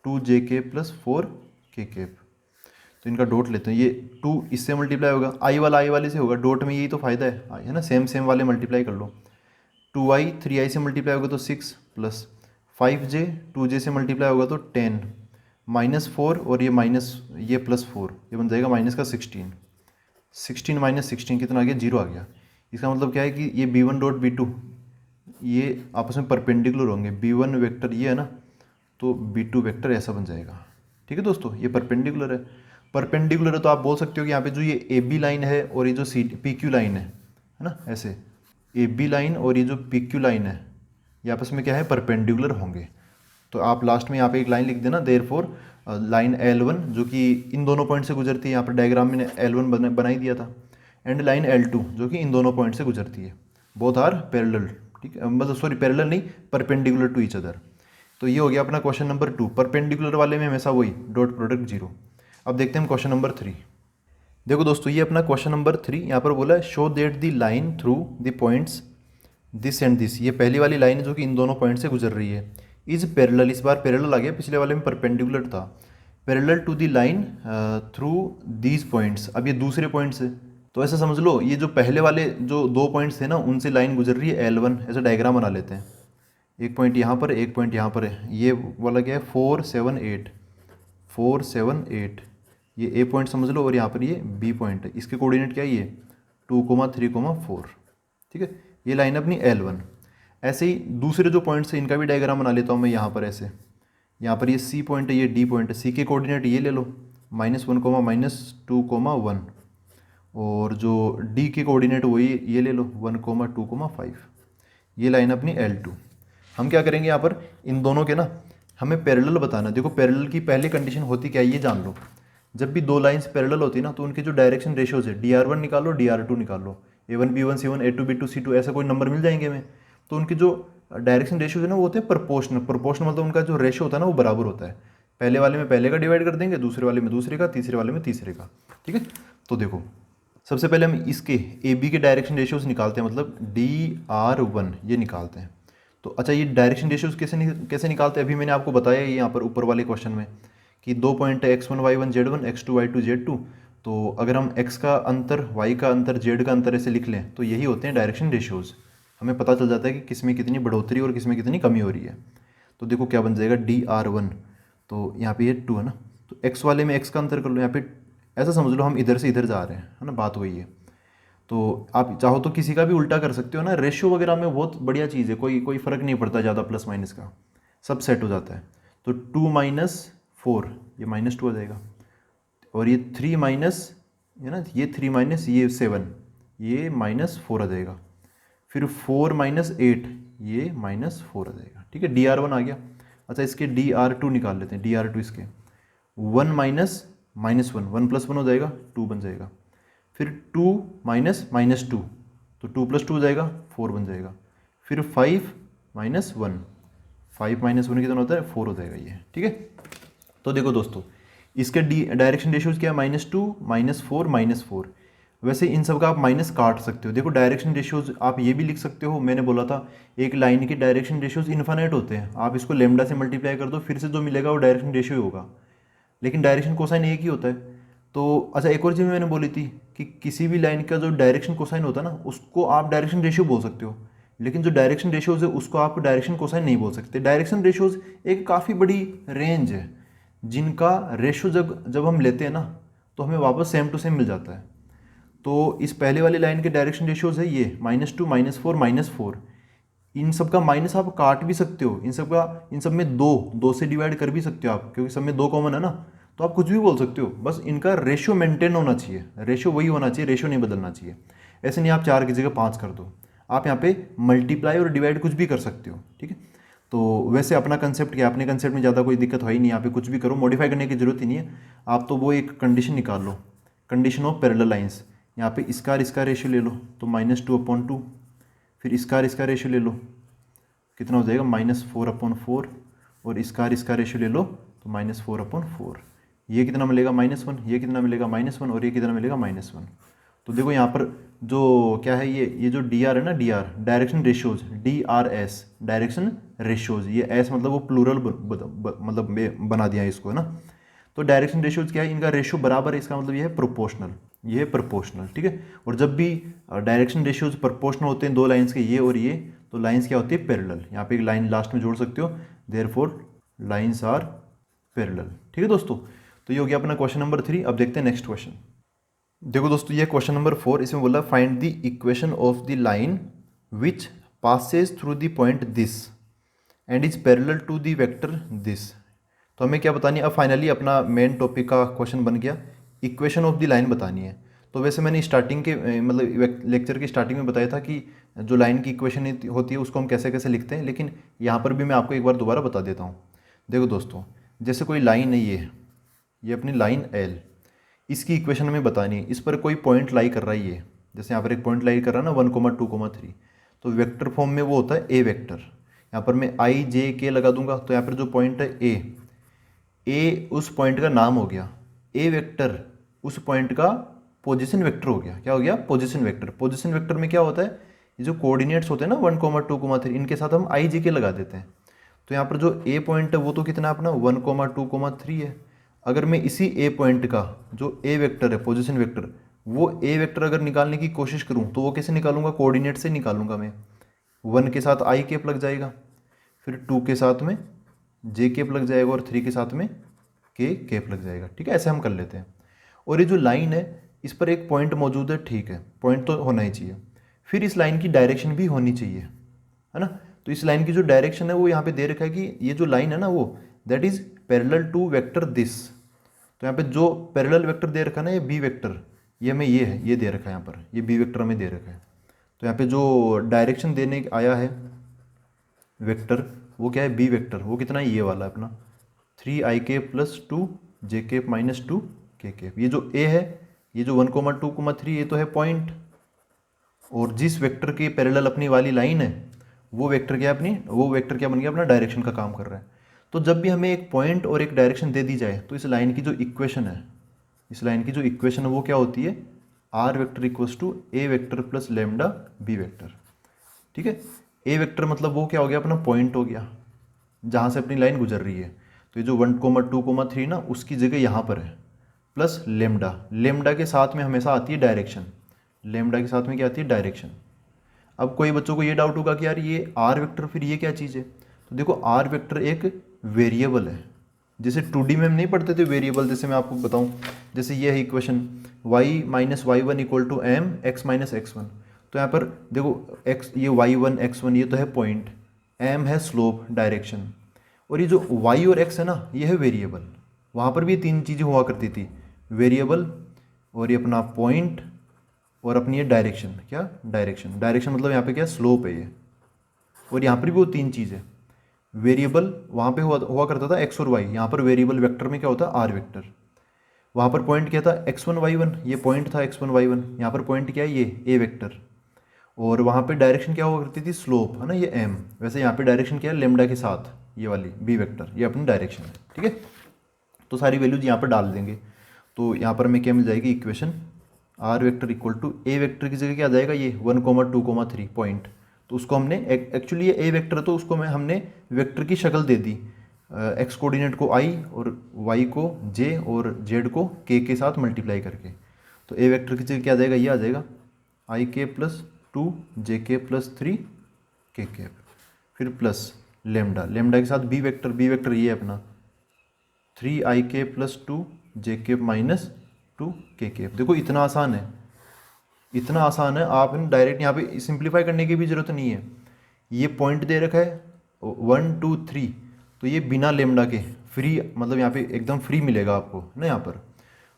2jk plus 4k cap. तो इनका डॉट लेते हैं, ये 2 इससे मल्टीप्लाई होगा, आई वाला आई वाले से होगा, डॉट में यही तो फ़ायदा है ना, सेम सेम वाले मल्टीप्लाई कर लो। 2i 3i से मल्टीप्लाई होगा तो 6 प्लस 5j 2j से मल्टीप्लाई होगा तो 10 -4 और ये माइनस ये +4, ये बन जाएगा माइनस का 16। 16 माइनस 16 कितना आ गया, 0 आ गया। इसका मतलब क्या है कि ये b1 डॉट b2 ये आपस में परपेंडिकुलर होंगे, b1 वेक्टर ये है ना, तो b2 वेक्टर ऐसा बन जाएगा। ठीक है दोस्तों, ये परपेंडिकुलर है। परपेंडिकुलर है तो आप बोल सकते हो कि यहाँ पे जो ये ए बी लाइन है और ये जो सी पी क्यू लाइन है ना, ऐसे ए बी लाइन और ये जो पी क्यू लाइन है ये आपस में क्या है, परपेंडिकुलर होंगे। तो आप लास्ट में यहाँ पे एक लाइन लिख देना, देयरफॉर लाइन L1 जो कि इन दोनों पॉइंट से गुजरती है, यहाँ पर डायग्राम में L1 बनाई दिया था, एंड लाइन L2 जो कि इन दोनों पॉइंट से गुजरती है, बोथ आर पैरेलल। ठीक है, मतलब सॉरी पैरेलल नहीं, परपेंडिकुलर टू ईच अदर। तो ये हो गया अपना क्वेश्चन नंबर 2। परपेंडिकुलर वाले में हमेशा वही डॉट प्रोडक्ट 0। अब देखते हैं क्वेश्चन नंबर 3। देखो दोस्तों, ये अपना क्वेश्चन नंबर 3 यहाँ पर बोला है show that the line through the points this and this, ये पहली वाली लाइन है जो कि इन दोनों पॉइंट से गुजर रही है, इज पैरेलल, इस बार पैरेलल आ गया, पिछले वाले में परपेंडिकुलर था, parallel to the line through these points. अब ये दूसरे पॉइंट्स है, तो ऐसा समझ लो ये जो पहले वाले जो 2 पॉइंट्स थे ना उनसे लाइन गुजर रही है L1, ऐसा डायग्राम बना लेते हैं। एक पॉइंट यहाँ पर, एक पॉइंट यहाँ पर है, ये वाला क्या है 4 7 8, 4 7 8, ये ए पॉइंट समझ लो, और यहाँ पर ये बी पॉइंट है, इसके कोऑर्डिनेट क्या है ये 2, 3, 4। ठीक है, ये लाइन अपनी L1। ऐसे ही दूसरे जो पॉइंट्स हैं इनका भी डायग्राम बना लेता हूँ मैं यहाँ पर ऐसे, यहाँ पर ये सी पॉइंट है, ये डी पॉइंट है, सी के कोऑर्डिनेट ये ले लो -1, -2, 1, और जो डी के कोऑर्डिनेट वही ये ले लो 1, 2, 5। ये लाइन अपनी L2। हम क्या करेंगे यहाँ पर, इन दोनों के ना हमें पैरेलल बताना। देखो पैरेलल की पहली कंडीशन होती क्या है ये जान लो, जब भी 2 लाइंस पैरेलल होती है ना तो उनके जो डायरेक्शन रेशियोज है DR1 निकालो, DR2 निकालो, A1 B1 C1 A2 B2 C2 ऐसा कोई नंबर मिल जाएंगे हमें। तो उनके जो डायरेक्शन रेशियोज है ना वो होते हैं प्रोपोर्शनल। प्रोपोर्शनल मतलब उनका जो रेशियो होता है ना वो बराबर होता है, पहले वाले में पहले का डिवाइड कर देंगे, दूसरे वाले में दूसरे का, तीसरे वाले में तीसरे का। ठीक है, तो देखो सबसे पहले हम इसके ए बी के डायरेक्शन रेशियोज निकालते हैं, मतलब DR1 ये निकालते हैं। तो अच्छा, ये डायरेक्शन रेशियोज कैसे निकालते हैं अभी मैंने आपको बताया ये यहाँ पर ऊपर वाले क्वेश्चन में कि 2 पॉइंट है x1 y1 z1 x2 y2 z2। तो अगर हम x का अंतर, y का अंतर, z का अंतर ऐसे लिख लें तो यही होते हैं डायरेक्शन रेशियोज। हमें पता चल जाता है कि किस में कितनी बढ़ोतरी और किस में कितनी कमी हो रही है। तो देखो क्या बन जाएगा DR1, तो यहाँ पे ये 2 है ना, तो x वाले में x का अंतर कर लो, यहाँ पे ऐसा समझ लो हम इधर से इधर जा रहे हैं, है ना, बात वही है। तो आप चाहो तो किसी का भी उल्टा कर सकते हो ना, रेशियो वगैरह में बहुत बढ़िया चीज़ है, कोई फ़र्क नहीं पड़ता ज़्यादा प्लस माइनस का, सब सेट हो जाता है। तो 2 - 4 ये -2 आ जाएगा, और ये 3 माइनस है ना, ये 3 माइनस ये 7 ये -4 आ जाएगा, फिर 4 - 8 ये -4 आ जाएगा। ठीक है, DR1 आ गया। अच्छा, इसके DR2 निकाल लेते हैं, DR2 इसके 1 - -1 1 + 1 हो जाएगा 2 बन जाएगा, फिर 2 - -2 तो 2 + 2 हो जाएगा 4 बन जाएगा, फिर 5 - 1 5 - 1 कितना होता है 4 हो जाएगा ये। ठीक है, तो देखो दोस्तों इसके डायरेक्शन रेशियोज क्या है -2 -4 -4। वैसे इन सब का आप माइनस काट सकते हो। देखो डायरेक्शन रेशियोज आप ये भी लिख सकते हो, मैंने बोला था एक लाइन के डायरेक्शन रेशियोज इन्फाइनाइट होते हैं, आप इसको लेमडा से मल्टीप्लाई कर दो, फिर से जो मिलेगा वो डायरेक्शन रेशियो होगा, लेकिन डायरेक्शन कोसाइन एक ही होता है। तो अच्छा, एक और चीज़ मैंने बोली थी कि किसी भी लाइन का जो डायरेक्शन कोसाइन होता है ना उसको आप डायरेक्शन रेशियो बोल सकते हो, लेकिन जो डायरेक्शन रेशियोज है उसको आप डायरेक्शन कोसाइन नहीं बोल सकते। डायरेक्शन रेशियोज एक काफ़ी बड़ी रेंज है जिनका रेशियो जब हम लेते हैं ना तो हमें वापस सेम टू सेम मिल जाता है। तो इस पहले वाली लाइन के डायरेक्शन रेशियोज है ये -2 -4 -4। इन सब का माइनस आप काट भी सकते हो, इन सब में दो से डिवाइड कर भी सकते हो आप, क्योंकि सब में 2 कॉमन है ना, तो आप कुछ भी बोल सकते हो, बस इनका रेशियो मेंटेन होना चाहिए, रेशियो वही होना चाहिए, रेशियो नहीं बदलना चाहिए। ऐसे नहीं आप 4 की जगह 5 कर दो, आप यहाँ पे मल्टीप्लाई और डिवाइड कुछ भी कर सकते हो। ठीक है, तो वैसे अपना कंसेप्ट क्या, अपने कंसेप्ट में ज़्यादा कोई दिक्कत हो ही नहीं, यहाँ पे कुछ भी करो, मॉडिफाई करने की जरूरत ही नहीं है। आप तो वो एक कंडीशन निकाल लो, कंडीशन ऑफ पैरेलल लाइंस। यहाँ पे इसका रेशियो ले लो तो -2/2, फिर इसका रेशियो ले लो कितना हो जाएगा -4/4, और इसका रेशियो ले लो तो -4/4। ये कितना मिलेगा -1, ये कितना मिलेगा -1, और ये कितना मिलेगा -1। तो देखो यहाँ पर जो क्या है, ये जो डी आर है ना, D R direction ratios, D R S direction ratios, ये एस मतलब वो प्लूरल मतलब बना दिया है इसको, है ना। तो डायरेक्शन रेशियोज क्या है, इनका रेशियो बराबर है, इसका मतलब ये है प्रोपोर्शनल, ये है प्रोपोर्शनल, ठीक है। और जब भी डायरेक्शन रेशियोज प्रोपोर्शनल होते हैं दो लाइंस के, ये और ये, तो लाइंस क्या होती है, पैरेलल। यहाँ पे एक लाइन लास्ट में जोड़ सकते हो, देयरफॉर लाइंस आर पैरेलल, ठीक है दोस्तों। तो ये हो गया अपना क्वेश्चन नंबर 3। अब देखते हैं नेक्स्ट क्वेश्चन। देखो दोस्तों, ये क्वेश्चन नंबर 4, इसमें बोला find the equation of the line which passes through the point this and is parallel to the vector this. तो हमें क्या बतानी है, अब फाइनली अपना मेन टॉपिक का क्वेश्चन बन गया, इक्वेशन ऑफ द लाइन बतानी है। तो वैसे मैंने स्टार्टिंग के मतलब लेक्चर की स्टार्टिंग में बताया था कि जो लाइन की इक्वेशन होती है उसको हम कैसे कैसे लिखते हैं, लेकिन यहाँ पर भी मैं आपको एक बार दोबारा बता देता हूँ। देखो दोस्तों, जैसे कोई लाइन है, ये अपनी लाइन एल, इसकी इक्वेशन हमें बतानी है। इस पर कोई पॉइंट लाई कर रहा है, ये जैसे यहाँ पर एक पॉइंट लाई कर रहा है ना 1,2,3, तो वेक्टर फॉर्म में वो होता है ए वेक्टर। यहाँ पर मैं आई जे के लगा दूंगा, तो यहाँ पर जो पॉइंट है ए उस पॉइंट का नाम हो गया, ए वेक्टर उस पॉइंट का पोजीशन वेक्टर हो गया। क्या हो गया, पोजीशन वेक्टर। पोजीशन वेक्टर में क्या होता है, ये जो कोऑर्डिनेट्स होते हैं ना 1,2,3, इनके साथ हम आई जे के लगा देते हैं। तो यहाँ पर जो ए पॉइंट है वो तो कितना है अपना 1,2,3 है। अगर मैं इसी ए पॉइंट का जो ए वेक्टर है, पोजीशन वेक्टर, वो ए वेक्टर अगर निकालने की कोशिश करूँ तो वो कैसे निकालूंगा, कोऑर्डिनेट से निकालूंगा मैं। 1 के साथ आई केप लग जाएगा, फिर 2 के साथ में जे केप लग जाएगा, और 3 के साथ में के केप लग जाएगा, ठीक है। ऐसे हम कर लेते हैं। और ये जो लाइन है इस पर एक पॉइंट मौजूद है, ठीक है, पॉइंट तो होना ही चाहिए। फिर इस लाइन की डायरेक्शन भी होनी चाहिए, है ना। तो इस लाइन की जो डायरेक्शन है वो यहाँ पे दे रखा है कि ये जो लाइन है ना वो that is parallel to vector this. तो यहाँ पे जो पैरेलल वेक्टर दे रखा है ना, ये बी वेक्टर, ये हमें ये है, ये दे रखा है यहाँ पर, ये बी वेक्टर हमें दे रखा है। तो यहाँ पे जो डायरेक्शन देने आया है वेक्टर, वो क्या है, बी वेक्टर, वो कितना है, ये वाला अपना 3ik + 2 jk - 2 kk। ये जो ए है, ये जो 1,2,3, ये तो है पॉइंट, और जिस वेक्टर के पैरेलल अपनी वाली लाइन है वो वेक्टर क्या है अपनी, वो वेक्टर क्या बन गया, अपना डायरेक्शन का काम कर रहा है। तो जब भी हमें एक पॉइंट और एक डायरेक्शन दे दी जाए, तो इस लाइन की जो इक्वेशन है, इस लाइन की जो इक्वेशन है वो क्या होती है, R vector equals to A vector plus lambda B vector, ठीक है। ए वेक्टर मतलब वो क्या हो गया, अपना पॉइंट हो गया जहाँ से अपनी लाइन गुजर रही है। तो ये जो 1,2,3 ना, उसकी जगह यहाँ पर है, प्लस लेमडा। लेमडा के साथ में हमेशा आती है डायरेक्शन, लेमडा के साथ में क्या आती है, डायरेक्शन। अब कोई बच्चों को ये डाउट होगा कि यार ये आर वेक्टर फिर ये क्या चीज़ है। तो देखो, आर वेक्टर एक वेरिएबल है, जैसे 2D में हम नहीं पढ़ते थे वेरिएबल। जैसे मैं आपको बताऊं, जैसे ये है equation y - y1 = m x - x1। तो यहाँ पर देखो x, ये y1 x1 ये तो है पॉइंट, m है स्लोप डायरेक्शन, और ये जो y और x है ना, ये है वेरिएबल। वहाँ पर भी ये तीन चीज़ें हुआ करती थी, वेरिएबल और ये अपना पॉइंट और अपनी ये डायरेक्शन। क्या डायरेक्शन, डायरेक्शन मतलब यहाँ पे क्या स्लोप है ये, और यहाँ पर भी वो तीन चीज़ है। वेरिएबल वहाँ पे हुआ करता था x और y, यहाँ पर वेरिएबल वेक्टर में क्या होता है, आर वेक्टर। वहाँ पर पॉइंट क्या था, x1 y1, ये पॉइंट था x1 y1, यहाँ पर पॉइंट क्या है, ये ए वेक्टर। और वहाँ पे डायरेक्शन क्या हुआ करती थी, स्लोप, है ना, ये m। वैसे यहाँ पे डायरेक्शन क्या है, लेमडा के साथ ये वाली बी वेक्टर, ये अपनी डायरेक्शन है, ठीक है। तो सारी वैल्यूज यहाँ पर डाल देंगे, तो यहाँ पर हमें क्या मिल जाएगी, equation R vector equal to A vector की जगह क्या आ जाएगा, ये 1,2,3 पॉइंट। तो उसको हमने एक्चुअली ये ए वेक्टर, तो उसको हमने वेक्टर की शक्ल दे दी, एक्स कोऑर्डिनेट को आई और वाई को जे और जेड को के साथ मल्टीप्लाई करके। तो ए वेक्टर की जगह क्या आ जाएगा, ये आ जाएगा ik + 2 jk + 3 kk, फिर प्लस लेमडा, लेमडा के साथ बी वेक्टर, बी वेक्टर ये है अपना 3ik + 2 jk - 2 kk। देखो इतना आसान है, इतना आसान है, आप डायरेक्ट यहाँ पे सिंप्लीफाई करने की भी ज़रूरत नहीं है। ये पॉइंट दे रखा है 1 2 3, तो ये बिना लेमडा के फ्री, मतलब यहाँ पे एकदम फ्री मिलेगा आपको ना। यहाँ पर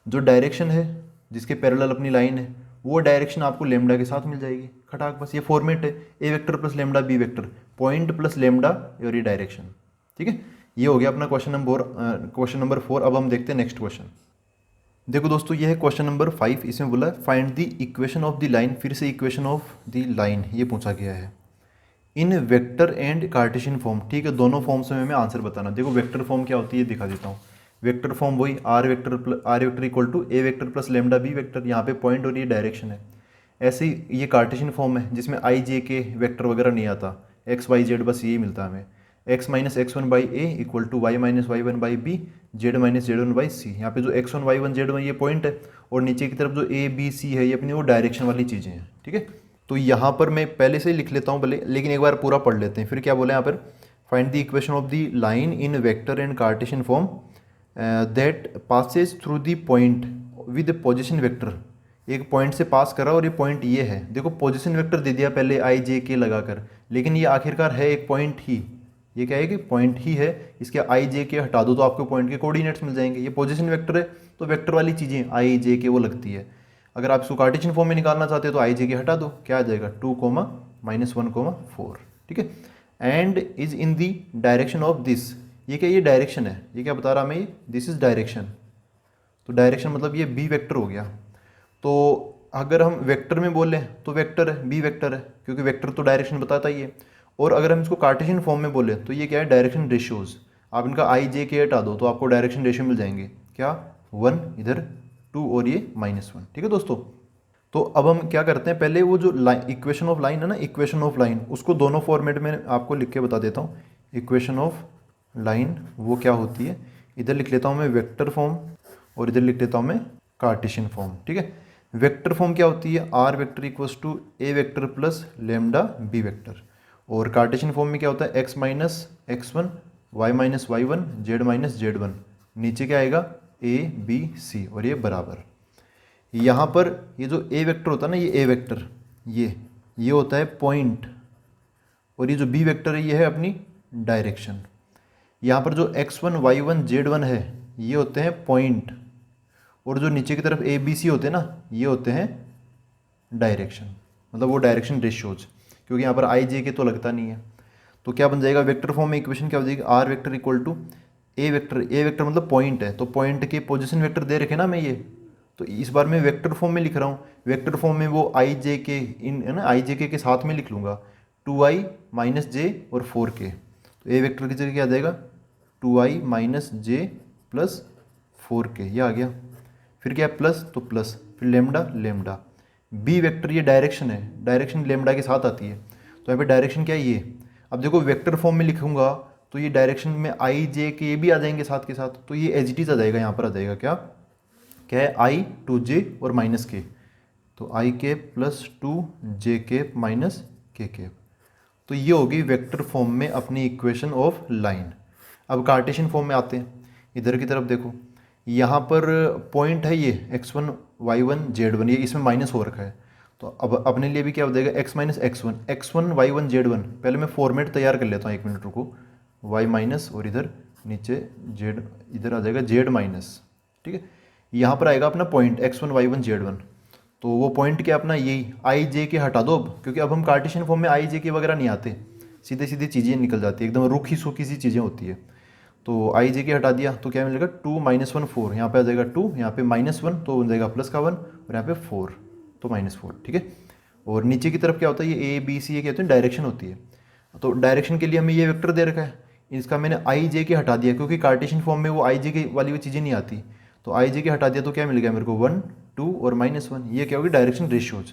जो डायरेक्शन है जिसके पैरेलल अपनी लाइन है, वो डायरेक्शन आपको लेमडा के साथ मिल जाएगी खटाक। बस ये फॉर्मेट है, a vector plus lambda B vector, point plus lambda और ये डायरेक्शन, ठीक है। ये हो गया अपना क्वेश्चन नंबर 4। अब हम देखते हैं नेक्स्ट क्वेश्चन। देखो दोस्तों, ये है क्वेश्चन नंबर 5। इसमें बोला है find the equation of the line, फिर से इक्वेशन ऑफ द लाइन ये पूछा गया है इन वेक्टर एंड कार्टेशियन फॉर्म, ठीक है। दोनों फॉर्म्स में हमें आंसर बताना। देखो वेक्टर फॉर्म क्या होती है दिखा देता हूँ। वेक्टर फॉर्म वही R vector equal to A vector plus lambda B vector, यहाँ पे पॉइंट और ये डायरेक्शन है। ऐसे ही ये कार्टेशियन फॉर्म है जिसमें आई जे के वेक्टर वगैरह नहीं आता, एक्स वाई जेड बस यही मिलता है हमें। X minus x one by a equal to y minus Y one by b, z minus Z one by c. यहाँ पे जो x one Y one Z one ये पॉइंट है, और नीचे की तरफ जो ए बी सी है ये अपनी वो डायरेक्शन वाली चीज़ें हैं, ठीक है। तो यहाँ पर मैं पहले से ही लिख लेता हूँ भले, लेकिन एक बार पूरा पढ़ लेते हैं। फिर क्या बोला यहाँ पर, find the equation of the line in vector and Cartesian form that Passage through the point with position vector. एक पॉइंट से पास करा और ये पॉइंट ये है, देखो पोजीशन वेक्टर दे दिया पहले आई जे के लगाकर, लेकिन ये आखिरकार है एक पॉइंट ही। ये क्या है कि पॉइंट ही है, इसके आई जे के हटा दो तो आपको पॉइंट के कोऑर्डिनेट्स मिल जाएंगे। ये पोजीशन वेक्टर है तो वेक्टर वाली चीज़ें आई जे के वो लगती है। अगर आप इसको कार्टेशियन फॉर्म में निकालना चाहते हो तो आई जे के हटा दो, क्या आ जाएगा 2, -1, 4, ठीक है। And is in the direction of this, ये क्या, ये डायरेक्शन है, ये क्या बता रहा हमें, दिस इज डायरेक्शन। तो डायरेक्शन मतलब ये बी वेक्टर हो गया। तो अगर हम वेक्टर में बोलें तो वेक्टर है, बी वेक्टर है, क्योंकि वेक्टर तो डायरेक्शन बताता ही है। और अगर हम इसको कार्टेशियन फॉर्म में बोले तो ये क्या है, डायरेक्शन रेशियोज। आप इनका आई जे के हटा दो तो आपको डायरेक्शन रेशियो मिल जाएंगे, क्या 1 इधर 2 और ये -1, ठीक है दोस्तों। तो अब हम क्या करते हैं, पहले वो जो इक्वेशन ऑफ लाइन है ना, इक्वेशन ऑफ लाइन, उसको दोनों फॉर्मेट में आपको लिख के बता देता हूँ। इक्वेशन ऑफ लाइन वो क्या होती है, इधर लिख लेता हूँ मैं वेक्टर फॉर्म और इधर लिख लेता हूँ मैं कार्टेशियन फॉर्म, ठीक है। वेक्टर फॉर्म क्या होती है, R vector equals to A vector plus lambda B vector. और कार्टेशियन फॉर्म में क्या होता है, X minus x one, Y minus Y one, Z minus Z one, नीचे क्या आएगा ए बी सी और ये बराबर। यहाँ पर ये जो ए वेक्टर होता है ना, ये ए वेक्टर ये होता है पॉइंट, और ये जो बी वेक्टर है ये है अपनी डायरेक्शन। यहाँ पर जो x one Y one Z one है ये होते हैं पॉइंट, और जो नीचे की तरफ ए बी सी होते हैं ना ये होते हैं डायरेक्शन, मतलब वो डायरेक्शन रेशियोज, क्योंकि यहाँ पर आई जे के तो लगता नहीं है। तो क्या बन जाएगा वेक्टर फॉर्म में इक्वेशन क्या हो जाएगी, R vector equal to A vector मतलब पॉइंट है, तो पॉइंट के पोजीशन वेक्टर दे रखे ना मैं ये, तो इस बार मैं वेक्टर फॉर्म में लिख रहा हूँ। वेक्टर फॉर्म में वो आई जे के इन है ना, आई जे के साथ में लिख लूँगा 2i माइनस जे और 4k। तो ए वेक्टर की जगह क्या आ जाएगा 2i माइनस जे प्लस 4k, ये आ गया। फिर क्या है प्लस, तो प्लस, फिर लेमडा। बी वेक्टर ये डायरेक्शन है, डायरेक्शन लेमडा के साथ आती है, तो यहाँ पे डायरेक्शन क्या है ये। अब देखो वेक्टर फॉर्म में लिखूंगा तो ये डायरेक्शन में आई जे के भी आ जाएंगे साथ के साथ, तो ये एज इट इज आ जाएगा, यहाँ पर आ जाएगा क्या है आई टू जे और माइनस के, तो i cap plus 2 j cap minus k cap. तो ये होगी वेक्टर फॉर्म में अपनी इक्वेशन ऑफ लाइन। अब कार्टेशियन फॉर्म में आते हैं, इधर की तरफ देखो, यहाँ पर पॉइंट है ये x1 y1 z1, ये इसमें माइनस हो रखा है, तो अब अपने लिए भी क्या हो जाएगा x minus x1 y1 z1। पहले मैं फॉर्मेट तैयार कर लेता हूँ, 1 मिनट रुको, y माइनस और इधर नीचे z, इधर आ जाएगा z माइनस, ठीक है। यहाँ पर आएगा अपना पॉइंट x1 y1 z1, तो वो पॉइंट क्या अपना यही आई जे के हटा दो अब, क्योंकि अब हम कार्टेशियन फॉर्म में आई जे के वगैरह नहीं आते, सीधे सीधे चीज़ें निकल जाती है, एकदम रूखी सूखी सी चीज़ें होती है। तो आई जे के हटा दिया तो क्या मिलेगा 2 -1 4, यहाँ पे आ जाएगा 2, यहाँ पे -1 तो बन जाएगा प्लस का 1, और यहाँ पे 4 तो -4, ठीक है। और नीचे की तरफ क्या होता है, ये ए बी सी ये क्या होते हैं डायरेक्शन होती है। तो डायरेक्शन के लिए हमें ये वेक्टर दे रखा है, इसका मैंने आई जे के हटा दिया, क्योंकि कार्टेशियन फॉर्म में वो आई जे के वाली वो चीज़ें नहीं आती, तो आई जे के हटा दिया तो क्या मिल गया मेरे को 1 2 और -1, ये क्या होगी डायरेक्शन रेशियोज।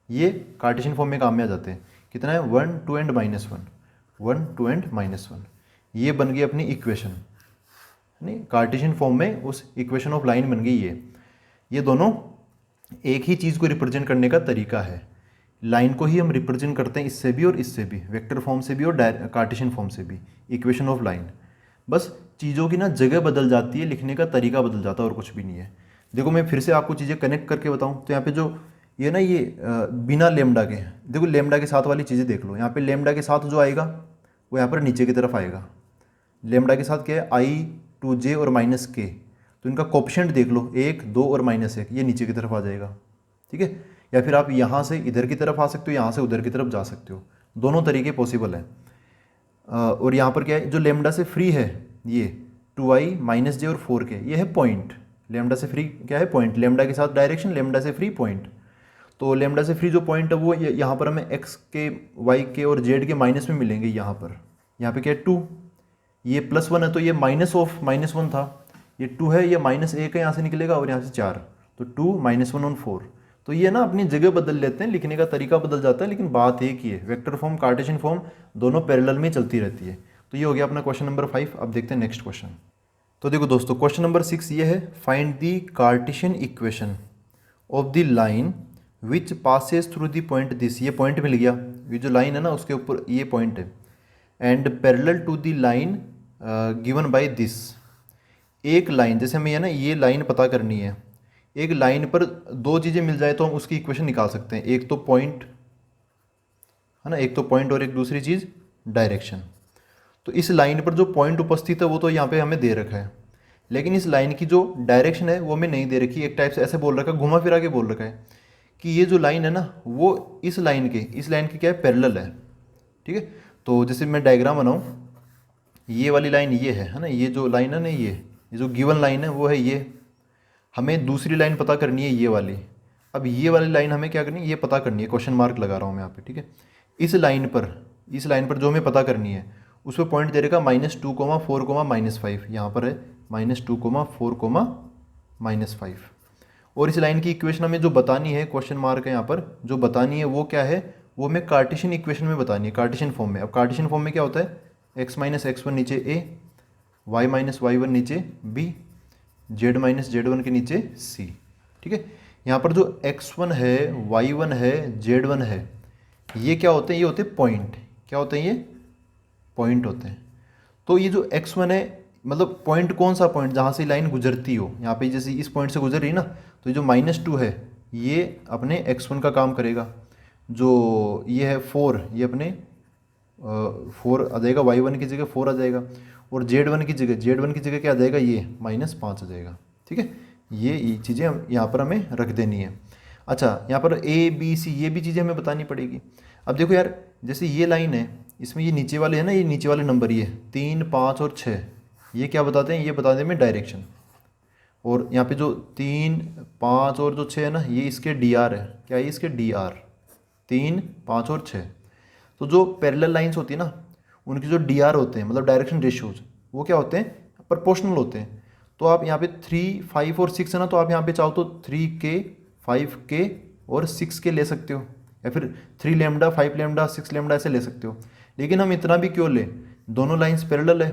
ये कार्टेशियन फॉर्म में काम में आ जाते हैं, कितना है 1 2 एंड -1, 1 2 एंड -1, ये बन गई अपनी इक्वेशन, नहीं कार्टेशियन फॉर्म में उस इक्वेशन ऑफ लाइन बन गई ये दोनों एक ही चीज़ को रिप्रेजेंट करने का तरीका है। लाइन को ही हम रिप्रेजेंट करते हैं इससे भी और इससे भी, वेक्टर फॉर्म से भी और कार्टेशियन फॉर्म से भी, इक्वेशन ऑफ लाइन। बस चीज़ों की ना जगह बदल जाती है, लिखने का तरीका बदल जाता है और कुछ भी नहीं है। देखो मैं फिर से आपको चीज़ें कनेक्ट करके बताऊँ तो यहाँ पे जो ये ना ये बिना लेमडा के, देखो लेमडा के साथ वाली चीज़ें देख लो, यहाँ पे लेमडा के साथ जो आएगा वो यहाँ पर नीचे की तरफ आएगा। लेमडा के साथ क्या है आई टू जे और माइनस के, तो इनका कोफिशिएंट देख लो 1 2 और -1, ये नीचे की तरफ आ जाएगा, ठीक है। या फिर आप यहाँ से इधर की तरफ आ सकते हो, यहाँ से उधर की तरफ जा सकते हो, दोनों तरीके पॉसिबल हैं। और यहाँ पर क्या है जो लेमडा से फ्री है ये 2i माइनस जे और 4k, ये है पॉइंट। लेमडा से फ्री क्या है पॉइंट, लेमडा के साथ डायरेक्शन, लेमडा से फ्री पॉइंट। तो लेमडा से फ्री जो पॉइंट है वो यहाँ पर हमें x के y के और z के माइनस में मिलेंगे। यहाँ पे क्या है 2, ये +1 है तो ये -1 था, ये 2 है, ये -1 है, यहाँ से निकलेगा और यहाँ से 4, तो 2 -1 और 4। तो ये ना अपनी जगह बदल लेते हैं, लिखने का तरीका बदल जाता है, लेकिन बात एक ही है, वेक्टर फॉर्म कार्टेशियन फॉर्म दोनों पैरेलल में चलती रहती है। तो ये हो गया अपना क्वेश्चन नंबर 5। अब देखते हैं नेक्स्ट क्वेश्चन। तो देखो दोस्तों, क्वेश्चन नंबर 6 ये है, find the Cartesian equation of the line which passes through the point this. ये पॉइंट मिल गया, ये जो लाइन है ना उसके ऊपर ये पॉइंट है, and parallel to the line given by this. एक लाइन, जैसे हमें ना ये लाइन पता करनी है, एक लाइन पर दो चीज़ें मिल जाए तो हम उसकी इक्वेशन निकाल सकते हैं। एक तो पॉइंट है ना, एक तो पॉइंट और एक दूसरी चीज़ डायरेक्शन। तो इस लाइन पर जो पॉइंट उपस्थित है वो तो यहाँ पे हमें दे रखा है, लेकिन इस लाइन की जो डायरेक्शन है वो हमें नहीं दे रखी। एक टाइप से ऐसे बोल रखा है, घुमा फिरा के बोल रखा है कि ये जो लाइन है ना वो इस लाइन के क्या है, पैरेलल है। ठीक है, तो जैसे मैं डायग्राम बनाऊँ, ये वाली लाइन ये है ना, ये जो लाइन है ना, ये जो गिवन लाइन है वो है ये। हमें दूसरी लाइन पता करनी है ये वाली। अब ये वाली लाइन हमें क्या करनी है, ये पता करनी है, क्वेश्चन मार्क लगा रहा हूँ मैं यहाँ पे। ठीक है, इस लाइन पर जो हमें पता करनी है उस पर पॉइंट दे रहेगा -2, 4, -5। यहाँ पर है -2, 4, -5। और इस लाइन की इक्वेशन हमें जो बतानी है, क्वेश्चन मार्क है यहाँ पर, जो बतानी है वो क्या है, वो हमें कार्टेशियन इक्वेशन में बतानी है, कार्टेशियन फॉर्म में। अब कार्टेशियन फॉर्म में क्या होता है, x - x1 नीचे a, y - y1 नीचे b, z - z1 के नीचे c। ठीक है, यहाँ पर जो x1 है, y1 है, z1 है, ये क्या होते हैं, ये होते हैं पॉइंट। क्या होते हैं ये, पॉइंट होते हैं। तो ये जो x1 है, मतलब पॉइंट कौन सा पॉइंट, जहाँ से लाइन गुजरती हो। यहाँ पे जैसे इस पॉइंट से गुजर रही ना, तो जो -2 है ये अपने x1 का काम करेगा। जो ये है 4, ये अपने 4 आ जाएगा, y1 की जगह 4 आ जाएगा, और z1 की जगह क्या आ जाएगा, ये -5 आ जाएगा। ठीक है, ये चीज़ें यहाँ पर हमें रख देनी है। अच्छा, यहाँ पर a b c ये भी चीज़ें हमें बतानी पड़ेगी। अब देखो यार, जैसे ये लाइन है, इसमें ये नीचे वाले है ना, ये नीचे वाले नंबर, ये 3, 5 और 6, ये क्या बताते हैं, ये बताते हैं हमें डायरेक्शन। और यहाँ पे जो 3, 5 और जो 6 है ना, ये इसके DR है। क्या है, इसके DR, 3, 5 और 6। तो जो पैरेलल लाइंस होती है ना, उनके जो DR होते हैं, मतलब डायरेक्शन रेशियोज, वो क्या होते हैं, प्रोपोर्शनल होते हैं। तो आप यहाँ पे 3, 5 और 6 है ना, तो आप यहाँ पे चाहो तो 3K, 5K और 6K ले सकते हो, या फिर 3 लैम्डा, 5 लैम्डा, 6 लैम्डा ऐसे ले सकते हो। लेकिन हम इतना भी क्यों ले, दोनों लाइंस पैरेलल है,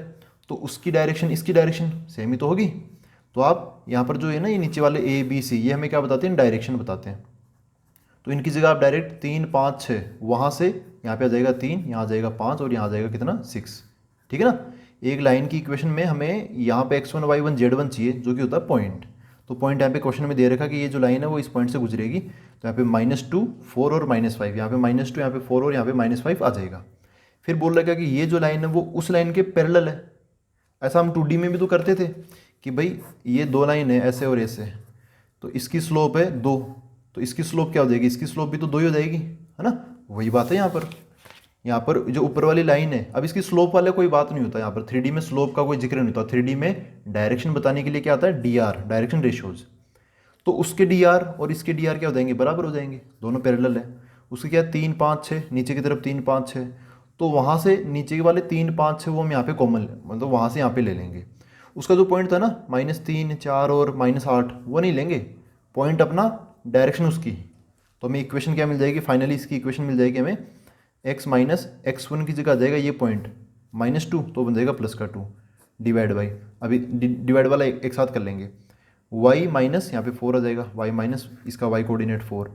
तो उसकी डायरेक्शन इसकी डायरेक्शन सेम ही तो होगी। तो आप यहाँ पर जो है ना, ये नीचे वाले A B C, ये हमें क्या बताते हैं, डायरेक्शन बताते हैं। तो इनकी जगह आप डायरेक्ट 3, 5, 6, वहाँ से यहाँ पे आ जाएगा 3, यहाँ आ जाएगा 5 और यहाँ आ जाएगा कितना, 6। ठीक है ना, एक लाइन की इक्वेशन में हमें यहाँ पे x1, y1, z1 चाहिए, जो कि होता है पॉइंट। तो पॉइंट यहाँ पे क्वेश्चन में दे रखा कि ये जो लाइन है वो इस पॉइंट से गुजरेगी। तो यहाँ पे -2, 4 और -5, यहाँ पे -2, यहाँ पे 4 और यहाँ पे -5 आ जाएगा। फिर बोल रहा है कि ये जो लाइन है वो उस लाइन के पैरेलल है। ऐसा हम 2D में भी तो करते थे कि भाई ये दो लाइन है ऐसे और ऐसे, तो इसकी स्लोप है 2, तो इसकी स्लोप क्या हो जाएगी, इसकी स्लोप भी तो 2 ही हो जाएगी, है ना। वही बात है यहाँ पर जो ऊपर वाली लाइन है, अब इसकी स्लोप वाले कोई बात नहीं होता। यहाँ पर 3D में स्लोप का कोई जिक्र नहीं होता। 3D में डायरेक्शन बताने के लिए क्या आता है, DR, डायरेक्शन रेशियोज। तो उसके DR और इसके DR क्या हो जाएंगे, बराबर हो जाएंगे, दोनों पैरेलल है। उसके क्या 3, 5, 6, नीचे की तरफ 3, 5, 6, तो वहाँ से नीचे वाले 3, 5, 6 वो हम यहाँ पे कॉमन, मतलब वहाँ से यहाँ पे ले लेंगे। उसका जो पॉइंट था ना -3, 4 और -8, वो नहीं लेंगे, पॉइंट अपना डायरेक्शन उसकी। तो हमें इक्वेशन क्या मिल जाएगी, फाइनली इसकी इक्वेशन मिल जाएगी हमें, x - x1 की जगह आ जाएगा ये पॉइंट -2, तो बन जाएगा +2 डिवाइड बाई, अभी डिवाइड वाला एक साथ कर लेंगे, y माइनस यहाँ पे 4 आ जाएगा, y माइनस इसका y कोऑर्डिनेट 4,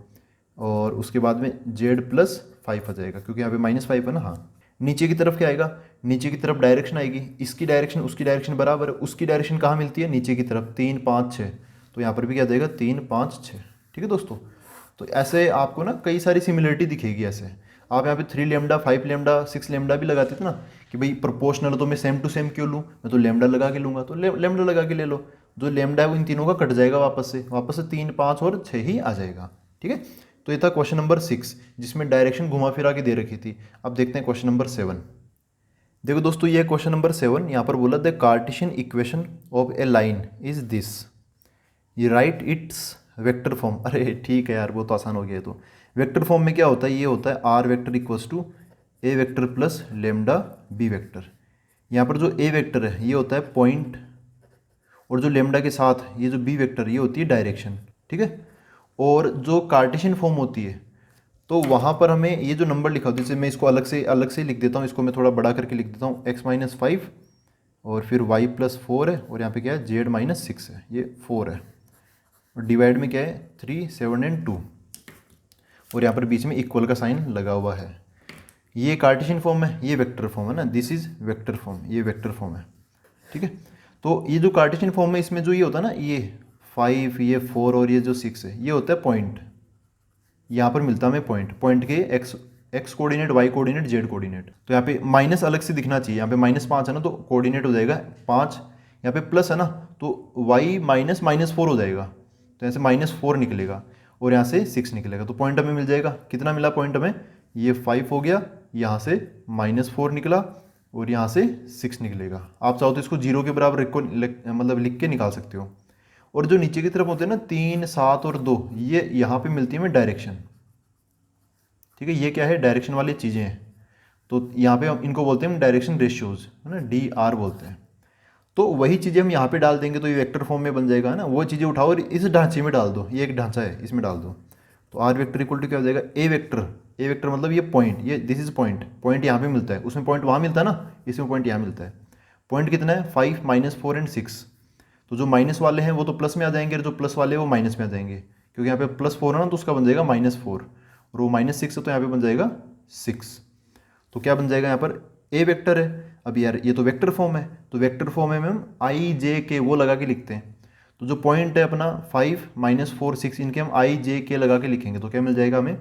और उसके बाद में z + 5 आ जाएगा, क्योंकि यहाँ पे -5 है ना। हाँ, नीचे की तरफ क्या आएगा, नीचे की तरफ डायरेक्शन आएगी, इसकी डायरेक्शन उसकी डायरेक्शन बराबर है। उसकी डायरेक्शन कहाँ मिलती है, नीचे की तरफ, 3, 5, 6, तो यहाँ पर भी क्या आ जाएगा 3, 5, 6। ठीक है दोस्तों, तो ऐसे आपको ना कई सारी सिमिलरिटी दिखेगी। ऐसे आप यहाँ पे 3 लैम्डा, 5 लैम्डा, 6 लैम्डा भी लगाते थे ना, कि भाई प्रोपोर्शनल तो मैं सेम टू सेम क्यों लूँ, मैं तो लैम्डा लगा के लूँगा, तो लैम्डा लगा के ले लो। जो लैम्डा है वो इन तीनों का कट जाएगा, वापस से 3, 5 और 6 ही आ जाएगा। ठीक है, तो ये था क्वेश्चन नंबर 6, जिसमें डायरेक्शन घुमा फिरा के दे रखी थी। अब देखते हैं क्वेश्चन नंबर 7। देखो दोस्तों, ये क्वेश्चन नंबर 7, यहाँ पर बोला the Cartesian equation of A line is this, ये राइट इट्स वेक्टर फॉर्म। अरे ठीक है यार, वो तो आसान हो गया। तो वेक्टर फॉर्म में क्या होता है, ये होता है R vector equals to A vector plus lambda B vector. यहाँ पर जो ए वेक्टर है ये होता है पॉइंट, और जो लेमडा के साथ ये जो बी वेक्टर ये होती है डायरेक्शन, ठीक है। और जो कार्टेशियन फॉर्म होती है तो वहाँ पर हमें ये जो नंबर लिखा होता है, जैसे मैं इसको अलग से लिख देता हूँ, इसको मैं थोड़ा बड़ा करके लिख देता हूँ, x-5 और फिर y+4 है और यहाँ पे क्या है z-6 है, ये 4 है और डिवाइड में क्या है 3, 7 एंड 2 और यहाँ पर बीच में इक्वल का साइन लगा हुआ है। ये कार्टेशियन फॉर्म है, ये वेक्टर फॉर्म है ना, दिस इज वेक्टर फॉर्म, ये वेक्टर फॉर्म है, ठीक है। तो ये जो कार्टेशियन फॉर्म है इसमें जो ये होता है ना, ये 5, ये 4 और ये जो 6 है, ये होता है पॉइंट। यहाँ पर मिलता है हमें पॉइंट के X coordinate, Y coordinate, Z coordinate. तो यहाँ पे माइनस अलग से दिखना चाहिए, यहाँ पे -5 है ना तो कोऑर्डिनेट हो जाएगा 5, यहाँ पे प्लस है ना तो y -4 हो जाएगा, तो यहाँ से -4 निकलेगा और यहाँ से 6 निकलेगा, तो पॉइंट हमें मिल जाएगा। कितना मिला पॉइंट हमें, ये 5 हो गया, यहाँ से -4 निकला और यहाँ से 6 निकलेगा। आप चाहो तो इसको 0 के बराबर मतलब लिख के निकाल सकते हो। और जो नीचे की तरफ होते हैं ना 3, 7 और 2, ये यहाँ पे मिलती है हमें डायरेक्शन, ठीक है। ये क्या है, डायरेक्शन वाली चीज़ें हैं, तो यहाँ पे हम इनको बोलते हैं हम डायरेक्शन रेशियोज, है ना, DR बोलते हैं। तो वही चीज़ें हम यहाँ पे डाल देंगे तो ये वेक्टर फॉर्म में बन जाएगा, है ना। वो चीज़ें उठाओ और इस ढांचे में डाल दो, ये एक ढांचा है इसमें डाल दो, तो R वेक्टर इक्वल टू क्या हो जाएगा, ए वेक्टर मतलब ये पॉइंट, ये दिस इज पॉइंट यहाँ पे मिलता है, उसमें पॉइंट वहाँ मिलता है ना, इसमें पॉइंट यहाँ मिलता है। पॉइंट कितना है 5, -4 एंड 6, तो जो माइनस वाले हैं वो तो प्लस में आ जाएंगे और जो प्लस वाले हैं वो माइनस में आ जाएंगे, क्योंकि यहाँ पे +4 है ना तो उसका बन जाएगा -4 और वो -6 है तो यहाँ पे बन जाएगा 6। तो क्या बन जाएगा यहाँ पर, ए वेक्टर है। अब यार ये तो वेक्टर फॉर्म है, तो वेक्टर फॉर्म में हम आई जे के वो लगा के लिखते हैं, तो जो पॉइंट है अपना 5, -4, 6 इनके हम आई जे के लगा के लिखेंगे, तो क्या मिल जाएगा हमें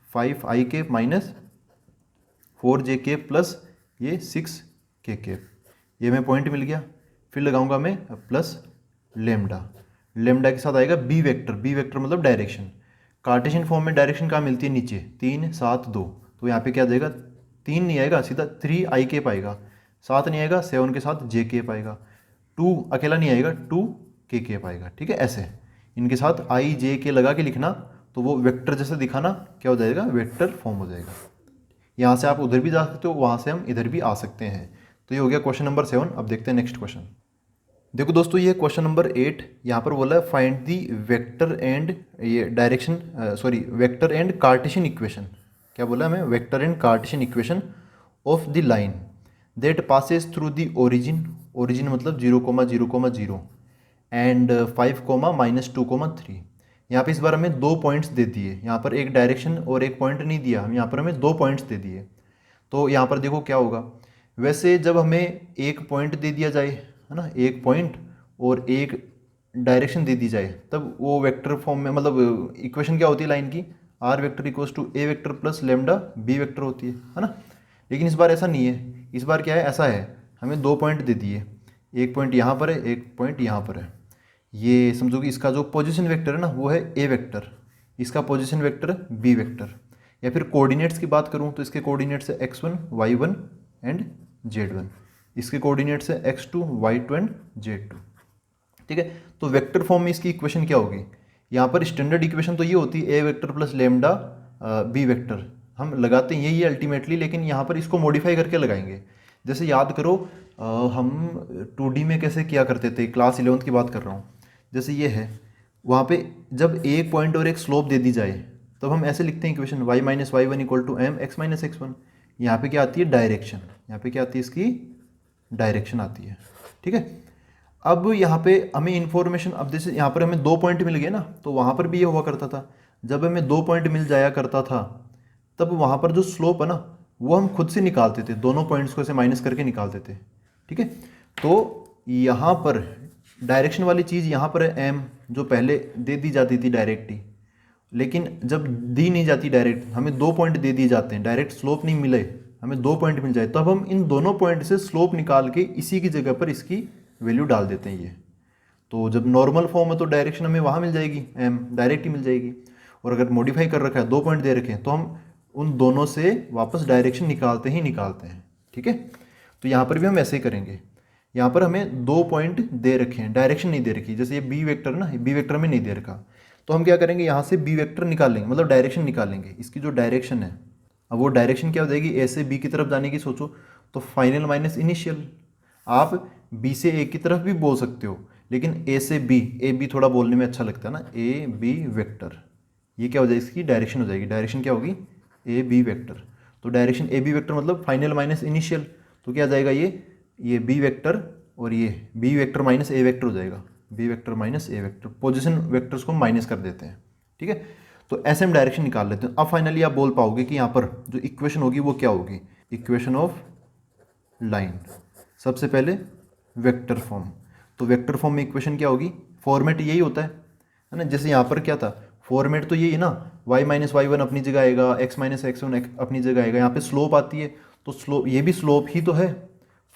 5ik -4j k प्लस ये 6k, ये हमें पॉइंट मिल गया। फिर लगाऊंगा मैं प्लस लेमडा के साथ आएगा बी वेक्टर मतलब डायरेक्शन। कार्टेशियन फॉर्म में डायरेक्शन कहाँ मिलती है, नीचे 3, 7, 2, तो यहाँ पे क्या जाएगा 3 नहीं आएगा, सीधा 3ik आएगा, 7 नहीं आएगा 7 के साथ jk आएगा, 2 अकेला नहीं आएगा 2kk आएगा, ठीक है। ऐसे इनके साथ i j k लगा के लिखना, तो वो वेक्टर जैसे दिखाना क्या हो जाएगा, वेक्टर फॉर्म हो जाएगा। यहाँ से आप उधर भी जा सकते हो, वहाँ से हम इधर भी आ सकते हैं। तो ये हो गया क्वेश्चन नंबर 7। अब देखते हैं नेक्स्ट क्वेश्चन। देखो दोस्तों ये क्वेश्चन नंबर 8, यहाँ पर बोला है फाइंड दी वेक्टर एंड ये direction vector and Cartesian equation. क्या बोला हमें, vector and Cartesian equation of the line that passes through the origin मतलब 0,0,0 एंड 5, -2,3। यहाँ पे इस बार हमें 2 पॉइंट्स दे दिए, यहाँ पर एक डायरेक्शन और एक पॉइंट नहीं दिया, हम यहाँ पर हमें 2 पॉइंट्स दे दिए। तो यहाँ पर देखो क्या होगा, वैसे जब हमें एक पॉइंट दे दिया जाए, है ना, एक पॉइंट और एक डायरेक्शन दे दी जाए, तब वो वेक्टर फॉर्म में मतलब इक्वेशन क्या होती है लाइन की, R vector equals to A vector plus lambda B vector होती है ना। लेकिन इस बार ऐसा नहीं है, इस बार क्या है, ऐसा है हमें 2 पॉइंट दे दिए, एक पॉइंट यहाँ पर है, एक पॉइंट यहाँ पर है। ये समझो कि इसका जो पोजीशन वेक्टर है ना वो है ए वेक्टर, इसका पोजीशन वेक्टर बी वेक्टर। या फिर कोऑर्डिनेट्स की बात करूँ तो इसके कोऑर्डिनेट्स है x1, y1 एंड z1, इसके कोऑर्डिनेट्स है x2, y2 एंड z2, ठीक है। तो वेक्टर फॉर्म में इसकी इक्वेशन क्या होगी, यहाँ पर स्टैंडर्ड इक्वेशन तो ये होती है a vector plus lambda B vector, हम लगाते हैं ये अल्टीमेटली, लेकिन यहाँ पर इसको मॉडिफाई करके लगाएंगे। जैसे याद करो हम 2D में कैसे किया करते थे, क्लास 11th की बात कर रहा हूँ। जैसे ये है, वहाँ पे जब एक पॉइंट और एक स्लोप दे दी जाए तब हम ऐसे लिखते हैं equation y - y1 equal to m x - x1। यहाँ पे क्या आती है, डायरेक्शन, यहाँ पे क्या आती है, इसकी डायरेक्शन आती है, ठीक है। अब यहाँ पे हमें इन्फॉर्मेशन, अब जैसे यहाँ पर हमें 2 पॉइंट मिल गए ना, तो वहाँ पर भी ये हुआ करता था, जब हमें 2 पॉइंट मिल जाया करता था तब वहाँ पर जो स्लोप है ना वो हम खुद से निकालते थे, दोनों पॉइंट्स को ऐसे माइनस करके निकालते थे, ठीक है। तो यहाँ पर डायरेक्शन वाली चीज़ यहाँ पर है m, जो पहले दे दी जाती थी डायरेक्ट ही, लेकिन जब दी नहीं जाती डायरेक्ट, हमें 2 पॉइंट दे दिए जाते हैं, डायरेक्ट स्लोप नहीं मिले, हमें 2 पॉइंट मिल जाए, तब हम इन दोनों पॉइंट से स्लोप निकाल के इसी की जगह पर इसकी वैल्यू डाल देते हैं। ये तो जब नॉर्मल फॉर्म है तो डायरेक्शन हमें वहाँ मिल जाएगी, m डायरेक्ट ही मिल जाएगी, और अगर मॉडिफाई कर रखा है 2 पॉइंट दे रखे हैं तो हम उन दोनों से वापस डायरेक्शन निकालते हैं, ठीक है। तो यहाँ पर भी हम ऐसे ही करेंगे, यहाँ पर हमें 2 पॉइंट दे रखे हैं, डायरेक्शन नहीं दे रखी, जैसे ये बी वेक्टर ना, बी वेक्टर में नहीं दे रखा, तो हम क्या करेंगे, यहाँ से बी वेक्टर निकालेंगे, मतलब डायरेक्शन निकालेंगे, इसकी जो डायरेक्शन है, अब वो डायरेक्शन क्या हो जाएगी, ए से बी की तरफ जाने की सोचो, तो फाइनल माइनस इनिशियल, आप बी से ए की तरफ भी बोल सकते हो, लेकिन ए से बी, ए बी थोड़ा बोलने में अच्छा लगता है ना, ए बी वेक्टर, ये क्या हो जाएगी, इसकी डायरेक्शन हो जाएगी। डायरेक्शन क्या होगी, ए बी वेक्टर। तो डायरेक्शन ए बी वेक्टर मतलब फाइनल माइनस इनिशियल, तो क्या आ जाएगा ये बी वेक्टर और ये बी वेक्टर माइनस ए वेक्टर हो जाएगा, बी वेक्टर माइनस ए वेक्टर। पोजीशन वेक्टर्स को माइनस कर देते हैं, ठीक है। तो ऐसे हम डायरेक्शन निकाल लेते हैं। अब फाइनली आप बोल पाओगे कि यहाँ पर जो इक्वेशन होगी वो क्या होगी, इक्वेशन ऑफ लाइन। सबसे पहले वेक्टर फॉर्म, तो वेक्टर फॉर्म में इक्वेशन क्या होगी, फॉर्मेट यही होता है ना। जैसे यहाँ पर क्या था, फॉर्मेट तो यही है ना, y माइनस वाई वन अपनी जगह आएगा, x माइनस एक्स वन अपनी जगह आएगा। यहाँ पे स्लोप आती है तो स्लोप, ये भी स्लोप ही तो है।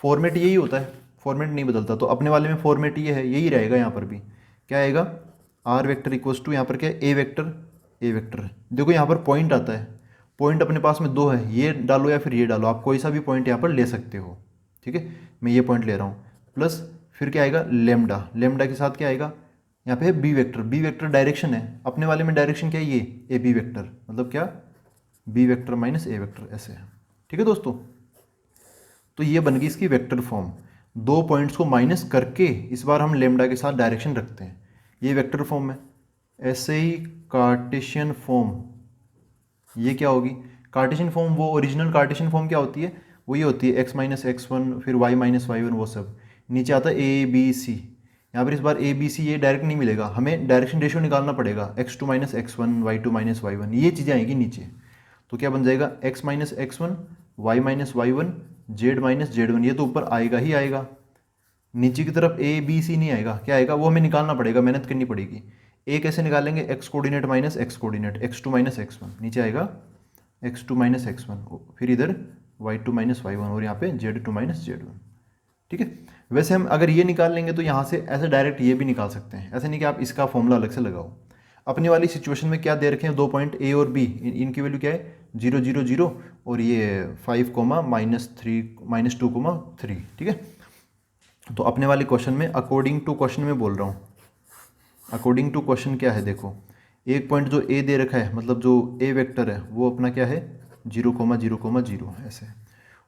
फॉर्मेट यही होता है, फॉर्मेट नहीं बदलता। तो अपने वाले में फॉर्मेट ये है, यही रहेगा। यहाँ पर भी क्या आएगा, आर वेक्टर इक्वल्स टू यहाँ पर क्या है, ए वेक्टर, ए वेक्टर। देखो यहाँ पर पॉइंट आता है, पॉइंट अपने पास में दो है, ये डालो या फिर ये डालो, आप कोई सा भी पॉइंट यहाँ पर ले सकते हो, ठीक है। मैं ये पॉइंट ले रहा हूँ, प्लस फिर क्या आएगा, लेमडा, लेमडा के साथ क्या आएगा, यहाँ पे है B vector, B vector direction है, अपने वाले में डायरेक्शन क्या है, ये ए बी वेक्टर, मतलब क्या, बी वेक्टर माइनस ए वेक्टर, ऐसे है, ठीक है दोस्तों। तो ये बन गई इसकी वेक्टर फॉर्म। दो पॉइंट्स को माइनस करके इस बार हम लेमडा के साथ डायरेक्शन रखते हैं, ये वेक्टर फॉर्म है। ऐसे ही कार्टेशियन फॉर्म, ये क्या होगी, कार्टेशियन फॉर्म, वो ओरिजिनल कार्टेशियन फॉर्म क्या होती है, वो ये होती है एक्स माइनस एक्स वन, फिर वाई माइनस वाई वन, वो सब। नीचे आता है ए बी सी, यहाँ पर इस बार ए बी सी ये डायरेक्ट नहीं मिलेगा, हमें डायरेक्शन रेशियो निकालना पड़ेगा, X two minus x one, Y two minus Y one, ये चीज़ें आएंगी नीचे। तो क्या बन जाएगा, X minus x one, Y minus Y one, Z minus Z one, ये तो ऊपर आएगा ही आएगा। नीचे की तरफ ए बी सी नहीं आएगा, क्या आएगा, वो हमें निकालना पड़ेगा, मेहनत करनी पड़ेगी। ए कैसे निकालेंगे, X coordinate minus X coordinate, X two minus x one, नीचे आएगा X two minus x one, फिर इधर Y two minus Y one, और यहाँ पे Z two minus Z one, ठीक है। वैसे हम अगर ये निकाल लेंगे तो यहाँ से ऐसे डायरेक्ट ये भी निकाल सकते हैं, ऐसे नहीं कि आप इसका फॉर्मूला अलग से लगाओ। अपनी वाली सिचुएशन में क्या दे रखे हैं, दो पॉइंट ए और बी, इनकी वैल्यू क्या है, 0 0 0 और ये 5 कोमा माइनस 3 माइनस 2 कोमा 3, ठीक है। तो अपने वाले क्वेश्चन में अकॉर्डिंग टू क्वेश्चन में बोल रहा हूँ, अकॉर्डिंग टू क्वेश्चन क्या है, देखो एक पॉइंट जो ए दे रखा है, मतलब जो ए वेक्टर है वो अपना क्या है, 0 कोमा 0 कोमा 0 ऐसे,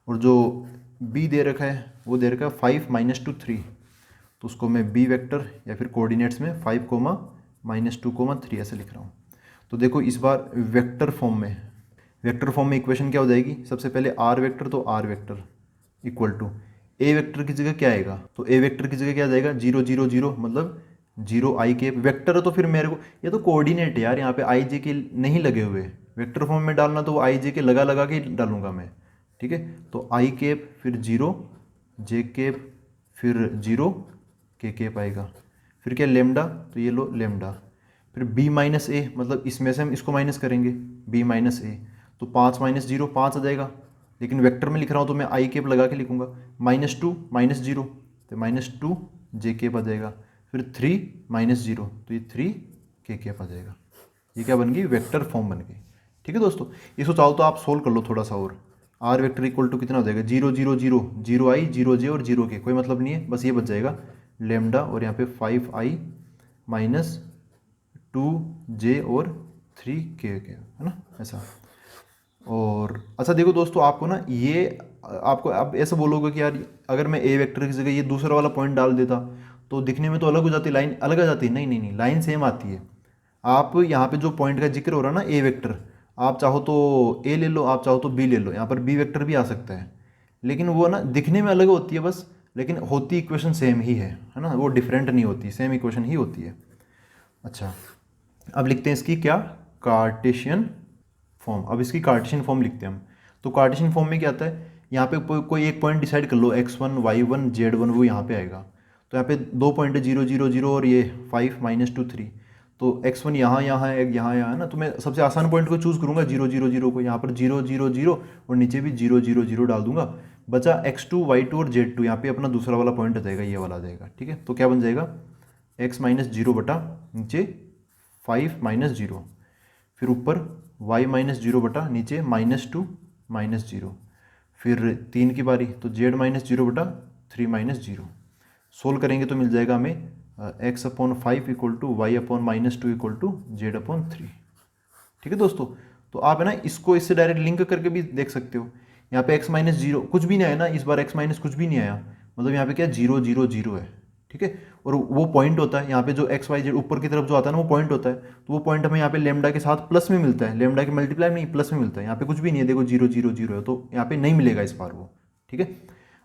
और जो बी दे रखा है वो दे रखा है 5 माइनस टू 3, तो उसको मैं बी वेक्टर या फिर कोऑर्डिनेट्स में 5 कोमा माइनस 2 कोमा 3 ऐसे लिख रहा हूँ। तो देखो इस बार वेक्टर फॉर्म में, वेक्टर फॉर्म में इक्वेशन क्या हो जाएगी, सबसे पहले आर वेक्टर, तो R vector equal to A vector की जगह क्या आएगा, तो ए वेक्टर की जगह क्या आ जाएगा, 0 0 0, मतलब 0 आई के वेक्टर है, तो फिर मेरे को ये तो कोऑर्डिनेट है यार, यहाँ पे आई जे के नहीं लगे हुए, वेक्टर फॉर्म में डालना तो वो आई जे के लगा लगा के डालूंगा मैं, ठीक है। तो आई केप फिर 0 जे केप फिर 0 के केप आएगा, फिर क्या लेमडा, तो ये लो लेमडा, फिर बी माइनस ए, मतलब इसमें से हम इसको माइनस करेंगे, बी माइनस ए, तो 5 माइनस 0 5 आ जाएगा, लेकिन वेक्टर में लिख रहा हूँ तो मैं आई केप लगा के लिखूंगा, माइनस 2 माइनस 0 तो माइनस 2 जे केप आ जाएगा, फिर 3 माइनस 0 तो ये 3 के केप आ जाएगा। ये क्या बन गई, वेक्टर फॉर्म बन गई, ठीक है दोस्तों। इसको चाहो तो आप सोल्व कर लो थोड़ा सा और, आर वेक्टर इक्वल टू कितना हो जाएगा, 0 0 0 0 आई 0 जे और 0 के, कोई मतलब नहीं है, बस ये बच जाएगा लेमडा, और यहाँ पे 5 आई माइनस 2 जे और 3 के है ना, ऐसा। और अच्छा देखो दोस्तों, आपको ना ये, आपको अब ऐसा बोलोगे कि यार अगर मैं ए वेक्टर की जगह ये दूसरा वाला पॉइंट डाल देता तो दिखने में तो अलग हो जाती, लाइन अलग आ जाती है, नहीं नहीं नहीं, लाइन सेम आती है। आप यहाँ पे जो पॉइंट का जिक्र हो रहा है ना, ए वेक्टर, आप चाहो तो ए ले लो, आप चाहो तो बी ले लो, यहाँ पर बी वेक्टर भी आ सकता है, लेकिन वो ना दिखने में अलग होती है बस, लेकिन होती इक्वेशन सेम ही है ना, वो डिफरेंट नहीं होती, सेम इक्वेशन ही होती है। अच्छा अब लिखते हैं इसकी क्या, कार्टेशियन फॉर्म। अब इसकी कार्टेशियन फॉर्म लिखते हैं हम। तो कार्टेशियन फॉर्म में क्या आता है, यहाँ पे कोई एक पॉइंट डिसाइड कर लो, x1 y1 z1, वो यहाँ पे आएगा। तो यहाँ पे दो पॉइंट है, 0 0 0 और ये 5 माइनस 2 3, तो x1 यहाँ यहाँ है, यहाँ यहाँ है ना, तो मैं सबसे आसान पॉइंट को चूज़ करूँगा, 0 0 0 को, यहाँ पर 0 0 0 और नीचे भी 0 0 0 डाल दूंगा, बचा x2 y2 और z2, यहाँ पे अपना दूसरा वाला पॉइंट आ जाएगा, ये वाला आ जाएगा, ठीक है। तो क्या बन जाएगा, x माइनस 0 बटा नीचे 5 माइनस 0, फिर ऊपर y माइनस 0 बटा नीचे माइनस 2 माइनस 0, फिर 3 की बारी, तो z माइनस 0 बटा 3 माइनस 0। सोल्व करेंगे तो मिल जाएगा हमें x upon 5 equal to Y upon minus 2 equal to Z upon 3, ठीक है दोस्तों। तो आप है ना इसको इससे डायरेक्ट लिंक करके भी देख सकते हो। यहाँ पे x माइनस 0 कुछ भी नहीं आया ना, इस बार x माइनस कुछ भी नहीं आया, मतलब यहाँ पे क्या 0 0 0 है, ठीक है। और वो पॉइंट होता है यहाँ पे जो एक्स वाई जेड ऊपर की तरफ जो आता है ना वो पॉइंट होता है, तो वो पॉइंट हमें यहाँ पे लेमडा के साथ प्लस में मिलता है, लेमडा के मल्टीप्लाई नहीं प्लस में मिलता है। यहाँ पे कुछ भी नहीं है, देखो 0 0 0 है, तो यहाँ पे नहीं मिलेगा इस बार वो। ठीक है,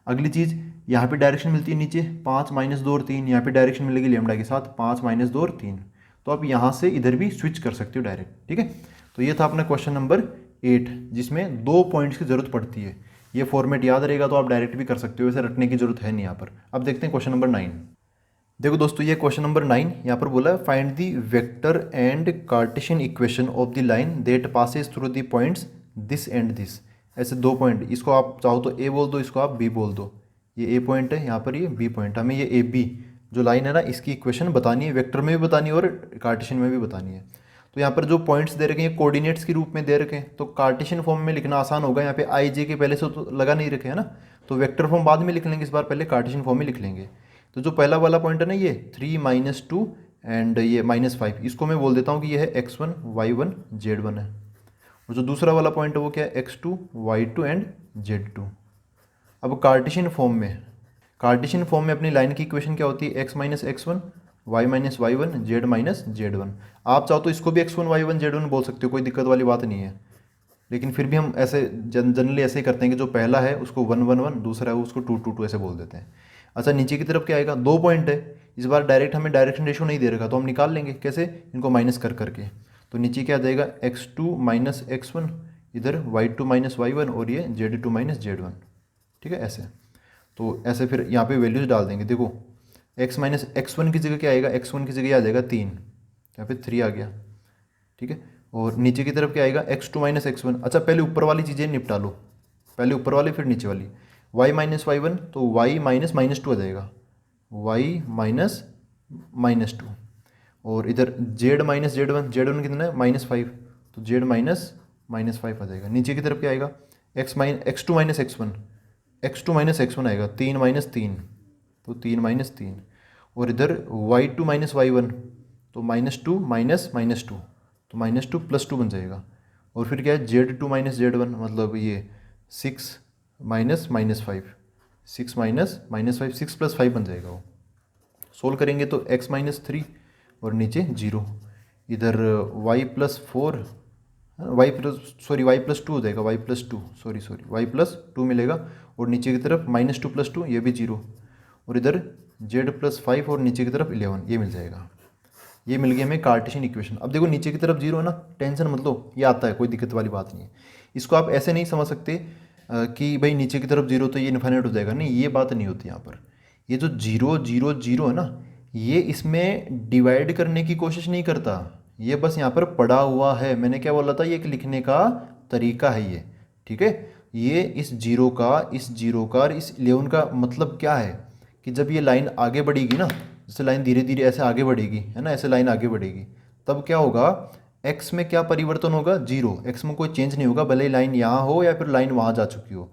अगली चीज़ यहाँ पे डायरेक्शन मिलती है नीचे 5 -2 और 3, यहाँ पे डायरेक्शन मिलेगी लेमडा के साथ 5 -2 और 3, तो आप यहाँ से इधर भी स्विच कर सकते हो डायरेक्ट। ठीक है, तो ये था अपना क्वेश्चन नंबर 8 जिसमें 2 पॉइंट्स की जरूरत पड़ती है। ये फॉर्मेट याद रहेगा तो आप डायरेक्ट भी कर सकते हो, वैसे रटने की जरूरत है नहीं यहाँ पर। अब देखते हैं क्वेश्चन नंबर 9। देखो दोस्तों, ये क्वेश्चन नंबर 9 यहाँ पर बोला है find the vector and Cartesian equation of the line that passes through the points this and this. ऐसे 2 पॉइंट, इसको आप चाहो तो ए बोल दो, इसको आप बी बोल दो। ये ए पॉइंट है, यहाँ पर ये बी पॉइंट। हमें ये ए बी जो लाइन है ना इसकी इक्वेशन बतानी है, वेक्टर में भी बतानी है और कार्टेशियन में भी बतानी है। तो यहाँ पर जो पॉइंट्स दे रखे हैं कोऑर्डिनेट्स के रूप में दे रखे हैं, तो कार्टेशियन फॉर्म में लिखना आसान होगा। यहाँ पे आई जे के पहले से तो लगा नहीं रखे है ना, तो वेक्टर फॉर्म बाद में लिख लेंगे, इस बार पहले कार्टेशियन फॉर्म में लिख लेंगे। तो जो पहला वाला पॉइंट है ना ये 3 - 2 एंड ये -5, इसको मैं बोल देता हूँ कि ये है x1 y1 z1 है। और जो दूसरा वाला पॉइंट है वो क्या है x2 y2 एंड z2। अब कार्टेशियन फॉर्म में अपनी लाइन की इक्वेशन क्या होती है, x - x1 y - y1 z - z1। आप चाहो तो इसको भी x1 y1 z1 बोल सकते हो, कोई दिक्कत वाली बात नहीं है, लेकिन फिर भी हम ऐसे जनरली ऐसे ही करते हैं कि जो पहला है उसको 1 1 1, दूसरा है उसको 2 2 2 ऐसे बोल देते हैं। अच्छा, नीचे की तरफ क्या आएगा, 2 पॉइंट है, इस बार डायरेक्ट हमें डायरेक्शन रेशियो नहीं दे रखा, तो हम निकाल लेंगे कैसे, इनको माइनस कर करके। तो नीचे क्या आ जाएगा x2 - x1, इधर y2 - y1 और ये z2 - z1। ठीक है, ऐसे। तो ऐसे फिर यहाँ पे वैल्यूज डाल देंगे। देखो x - x1 की जगह क्या आएगा, x1 की जगह आ जाएगा 3, यहाँ पे 3 आ गया। ठीक है, और नीचे की तरफ क्या आएगा x2 - x1। अच्छा, पहले ऊपर वाली चीज़ें निपटा लो, पहले ऊपर वाली फिर नीचे वाली। y - y1 तो y - -2 आ जाएगा, y - -2। और इधर z - z1, z1 कितना है -5, तो z -5 आ जाएगा। नीचे की तरफ क्या आएगा x2 - x1, x2 - x1 आएगा 3 - 3, तो 3 - 3। और इधर y2 - y1 तो -2 -2, तो -2 + 2 बन जाएगा। और फिर क्या है z2 - z1, मतलब ये 6 -5, 6 -5, 6 + 5 बन जाएगा। वो सोल्व करेंगे तो x - 3 और नीचे 0, इधर y + 4, y + 2 हो जाएगा, y + 2 y + 2 मिलेगा। और नीचे की तरफ -2 + 2 ये भी 0, और इधर z + 5 और नीचे की तरफ 11, ये मिल जाएगा। ये मिल गया हमें कार्टेशियन इक्वेशन। अब देखो नीचे की तरफ 0 है ना, टेंशन मत लो, ये आता है, कोई दिक्कत वाली बात नहीं है। इसको आप ऐसे नहीं समझ सकते कि भाई नीचे की तरफ 0 तो ये इन्फाइनाइट हो जाएगा, नहीं, ये बात नहीं होती यहाँ पर। ये जो 0 0 0 है ना, ये इसमें डिवाइड करने की कोशिश नहीं करता, ये बस यहाँ पर पड़ा हुआ है। मैंने क्या बोला था, ये एक लिखने का तरीका है ये। ठीक है, ये इस 0 का इस 11 का मतलब क्या है कि जब ये लाइन आगे बढ़ेगी ना, जैसे लाइन धीरे धीरे ऐसे आगे बढ़ेगी है ना, ऐसे लाइन आगे बढ़ेगी, तब क्या होगा, x में क्या परिवर्तन होगा, 0। x में कोई चेंज नहीं होगा, भले ही लाइन यहाँ हो या फिर लाइन वहाँ जा चुकी हो,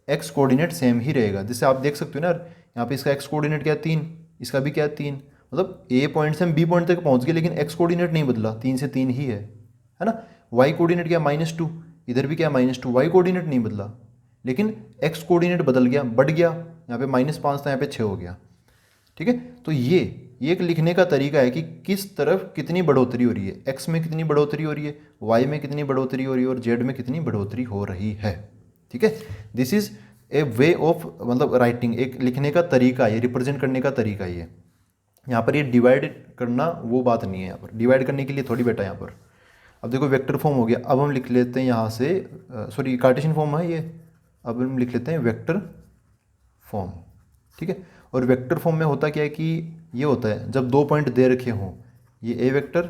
x कोऑर्डिनेट सेम ही रहेगा। जैसे आप देख सकते हो ना, यहाँ पे इसका x कोऑर्डिनेट क्या है 3, इसका भी क्या है 3, मतलब a पॉइंट से हम b पॉइंट तक पहुँच गए, लेकिन x कोऑर्डिनेट नहीं बदला, 3 से 3 ही है ना। y कोऑर्डिनेट क्या -2, इधर भी क्या -2, y कोऑर्डिनेट नहीं बदला, लेकिन x कोऑर्डिनेट बदल गया, बढ़ गया, यहाँ पे -5 था, यहाँ पे 6 हो गया। ठीक है, तो ये एक लिखने का तरीका है कि किस तरफ कितनी बढ़ोतरी हो रही है, x में कितनी बढ़ोतरी हो रही है, y में कितनी बढ़ोतरी हो रही है और z में कितनी बढ़ोतरी हो रही है। ठीक है, this is a way of, मतलब राइटिंग, एक लिखने का तरीका है, रिप्रेजेंट करने का तरीका ये। यहाँ पर ये डिवाइड करना वो बात नहीं है, यहाँ पर डिवाइड करने के लिए थोड़ी बेटा यहाँ पर। अब देखो वेक्टर फॉर्म हो गया, अब हम लिख लेते हैं यहाँ से, सॉरी कार्टेशियन फॉर्म है ये, अब हम लिख लेते हैं वेक्टर फॉर्म। ठीक है, और वेक्टर फॉर्म में होता क्या है कि ये होता है जब 2 पॉइंट दे रखे हों, ये a वेक्टर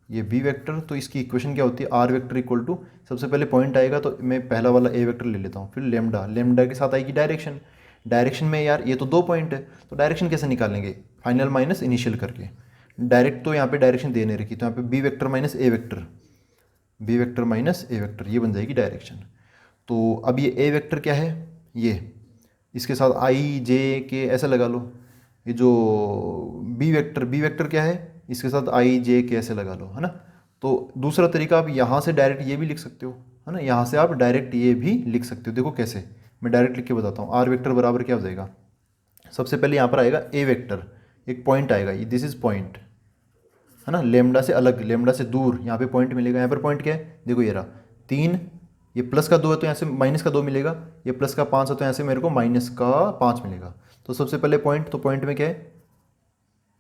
ये b वेक्टर, तो इसकी इक्वेशन क्या होती है, r वेक्टर इक्वल टू, सबसे पहले पॉइंट आएगा तो मैं पहला वाला a वेक्टर ले लेता हूँ, फिर लेमडा के साथ आएगी डायरेक्शन में यार ये तो 2 पॉइंट है, तो डायरेक्शन कैसे निकालेंगे, फाइनल माइनस इनिशियल करके। डायरेक्ट तो यहाँ पे डायरेक्शन दे नहीं रखी, तो यहाँ पे b vector minus a vector ये बन जाएगी डायरेक्शन। तो अब ये a वेक्टर क्या है, ये इसके साथ आई जे के ऐसा लगा लो, ये जो बी वेक्टर क्या है, इसके साथ आई जे के ऐसे लगा लो, है ना। तो दूसरा तरीका आप यहाँ से डायरेक्ट ये भी लिख सकते हो, है ना, यहाँ से आप डायरेक्ट ये भी लिख सकते हो। देखो कैसे, मैं डायरेक्ट लिख के बताता हूँ। आर वेक्टर बराबर क्या हो जाएगा, सबसे पहले यहाँ पर आएगा ए वेक्टर, एक पॉइंट आएगा, ये दिस इज पॉइंट, है ना, लेमडा से अलग, लेमडा से दूर, यहाँ पे पॉइंट मिलेगा। यहाँ पर पॉइंट क्या है, देखो ये रहा 3, ये प्लस का 2 है तो यहाँ से माइनस का 2 मिलेगा, ये प्लस का 5 है तो यहाँ से मेरे को माइनस का 5 मिलेगा। तो सबसे पहले पॉइंट, तो पॉइंट में क्या है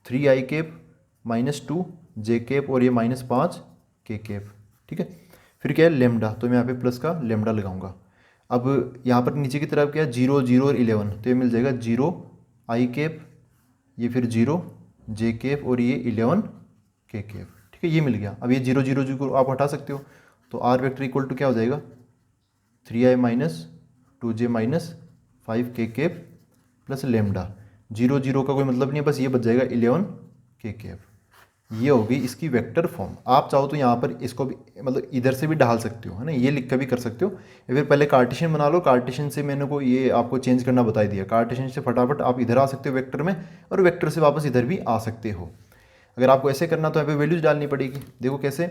3i कैप -2 j कैप और ये -5 k कैप, ठीक है। फिर क्या है लेमडा, तो मैं यहाँ पे प्लस का लेमडा लगाऊंगा। अब यहाँ पर नीचे की तरफ क्या है 0 0 और 11, तो ये मिल जाएगा 0 i कैप, ये फिर 0 j कैप और ये 11 k कैप, ठीक है, ये मिल गया। अब ये 0 0 0 को आप हटा सकते हो, तो r वेक्टर इक्वल टू क्या हो जाएगा 3i - 2j - 5k cap plus lambda. 0 0 का कोई मतलब नहीं है, बस ये बच जाएगा 11 k कैप। ये होगी इसकी वेक्टर फॉर्म। आप चाहो तो यहाँ पर इसको भी मतलब इधर से भी ढाल सकते हो, है ना, ये लिख कर भी कर सकते हो, या फिर पहले कार्टेशियन बना लो। कार्टेशियन से मैंने को ये आपको चेंज करना बता दिया, कार्टेशियन से फटाफट आप इधर आ सकते हो वेक्टर में, और वेक्टर से वापस इधर भी आ सकते हो। अगर आपको ऐसे करना तो यहाँ पे वैल्यूज डालनी पड़ेगी। देखो कैसे,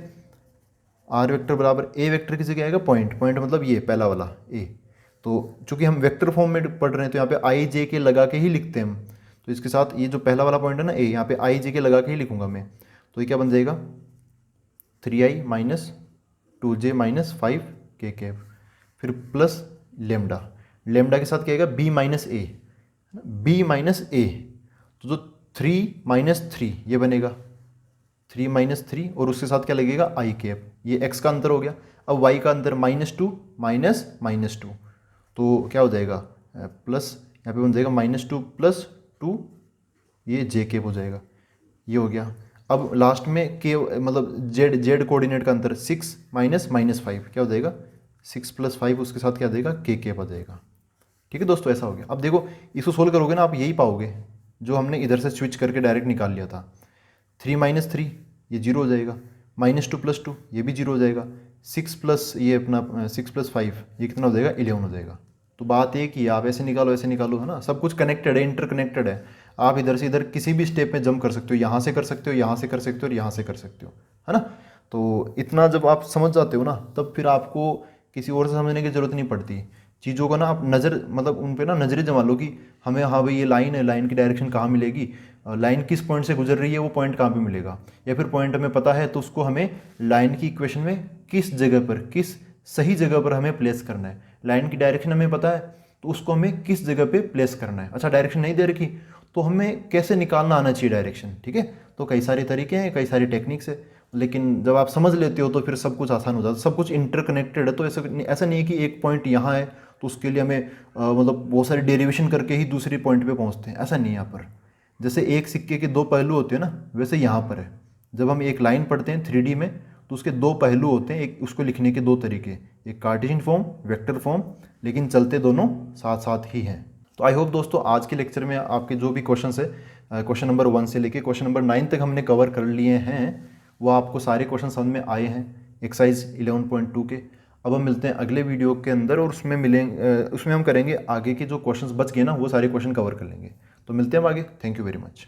आर वेक्टर बराबर ए वेक्टर की जगह आएगा पॉइंट, पॉइंट मतलब ये पहला वाला ए। तो चूंकि हम वेक्टर फॉर्म में पढ़ रहे हैं तो यहाँ पे आई जे के लगा के ही लिखते हैं हम, तो इसके साथ ये जो पहला वाला पॉइंट है ना ए, यहाँ पे आई जे के लगा के ही लिखूंगा मैं। तो ये क्या बन जाएगा 3i - 2j - 5k कैप, फिर प्लस लेमडा। लेमडा के साथ क्या आएगा b - a, b - a, तो जो 3 - 3 ये बनेगा 3 - 3, और उसके साथ क्या लगेगा i कैप, ये x का अंतर हो गया। अब y का अंतर -2 -2, तो क्या हो जाएगा प्लस, यहाँ पे बन जाएगा -2 + 2, ये j कैप हो जाएगा, ये हो गया। अब लास्ट में के मतलब जेड कोऑर्डिनेट का अंतर 6 - -5 क्या हो जाएगा 6 + 5, उसके साथ क्या आ जाएगा के कैप आ जाएगा, ठीक है दोस्तों, ऐसा हो गया। अब देखो इसको सोल्व करोगे ना आप यही पाओगे जो हमने इधर से स्विच करके डायरेक्ट निकाल लिया था। 3 - 3 ये 0 हो जाएगा, -2 + 2 ये भी 0 हो जाएगा, 6 + ये अपना 6 + 5 ये कितना हो जाएगा 11 हो जाएगा। तो बात एक ही है, आप ऐसे निकालो ऐसे निकालो, है ना, सब कुछ कनेक्टेड है, इंटरकनेक्टेड है। आप इधर से इधर किसी भी स्टेप में जंप कर सकते हो, यहाँ से कर सकते हो, यहाँ से कर सकते हो और यहाँ से कर सकते हो, है ना। तो इतना जब आप समझ जाते हो ना, तब फिर आपको किसी और से समझने की जरूरत नहीं पड़ती। चीज़ों का ना आप नज़र मतलब उन पे ना नज़रें जमा लो कि हमें, हाँ भाई ये लाइन है, लाइन की डायरेक्शन कहाँ मिलेगी, लाइन किस पॉइंट से गुजर रही है, वो पॉइंट कहाँ पे मिलेगा, या फिर पॉइंट हमें पता है तो उसको हमें लाइन की इक्वेशन में किस जगह पर, किस सही जगह पर हमें प्लेस करना है। लाइन की डायरेक्शन हमें पता है तो उसको हमें किस जगह पे प्लेस करना है। अच्छा डायरेक्शन नहीं दे रखी तो हमें कैसे निकालना आना चाहिए डायरेक्शन, ठीक है। तो कई सारे तरीके हैं, कई सारी टेक्निक्स है, लेकिन जब आप समझ लेते हो तो फिर सब कुछ आसान हो जाता है, सब कुछ इंटरकनेक्टेड है। तो ऐसा नहीं है कि एक पॉइंट यहाँ है तो उसके लिए हमें मतलब बहुत सारी डेरिवेशन करके ही दूसरी पॉइंट पे पहुँचते हैं, ऐसा नहीं है यहाँ पर। जैसे एक सिक्के के दो पहलू होते हैं ना, वैसे यहाँ पर है। जब हम एक लाइन पढ़ते हैं 3D में तो उसके दो पहलू होते हैं, एक उसको लिखने के दो तरीके, एक कार्टेशियन फॉर्म, वेक्टर फॉर्म, लेकिन चलते दोनों साथ साथ ही हैं। तो आई होप दोस्तों आज के लेक्चर में आपके जो भी क्वेश्चन है, क्वेश्चन नंबर 1 से लेके क्वेश्चन नंबर 9 तक हमने कवर कर लिए हैं, वो आपको सारे क्वेश्चन समझ में आए हैं एक्सरसाइज 11.2 के। अब हम मिलते हैं अगले वीडियो के अंदर और उसमें हम करेंगे आगे के जो क्वेश्चंस बच गए ना, वो सारे क्वेश्चन कवर कर लेंगे। तो मिलते हैं अब आगे। Thank you very much.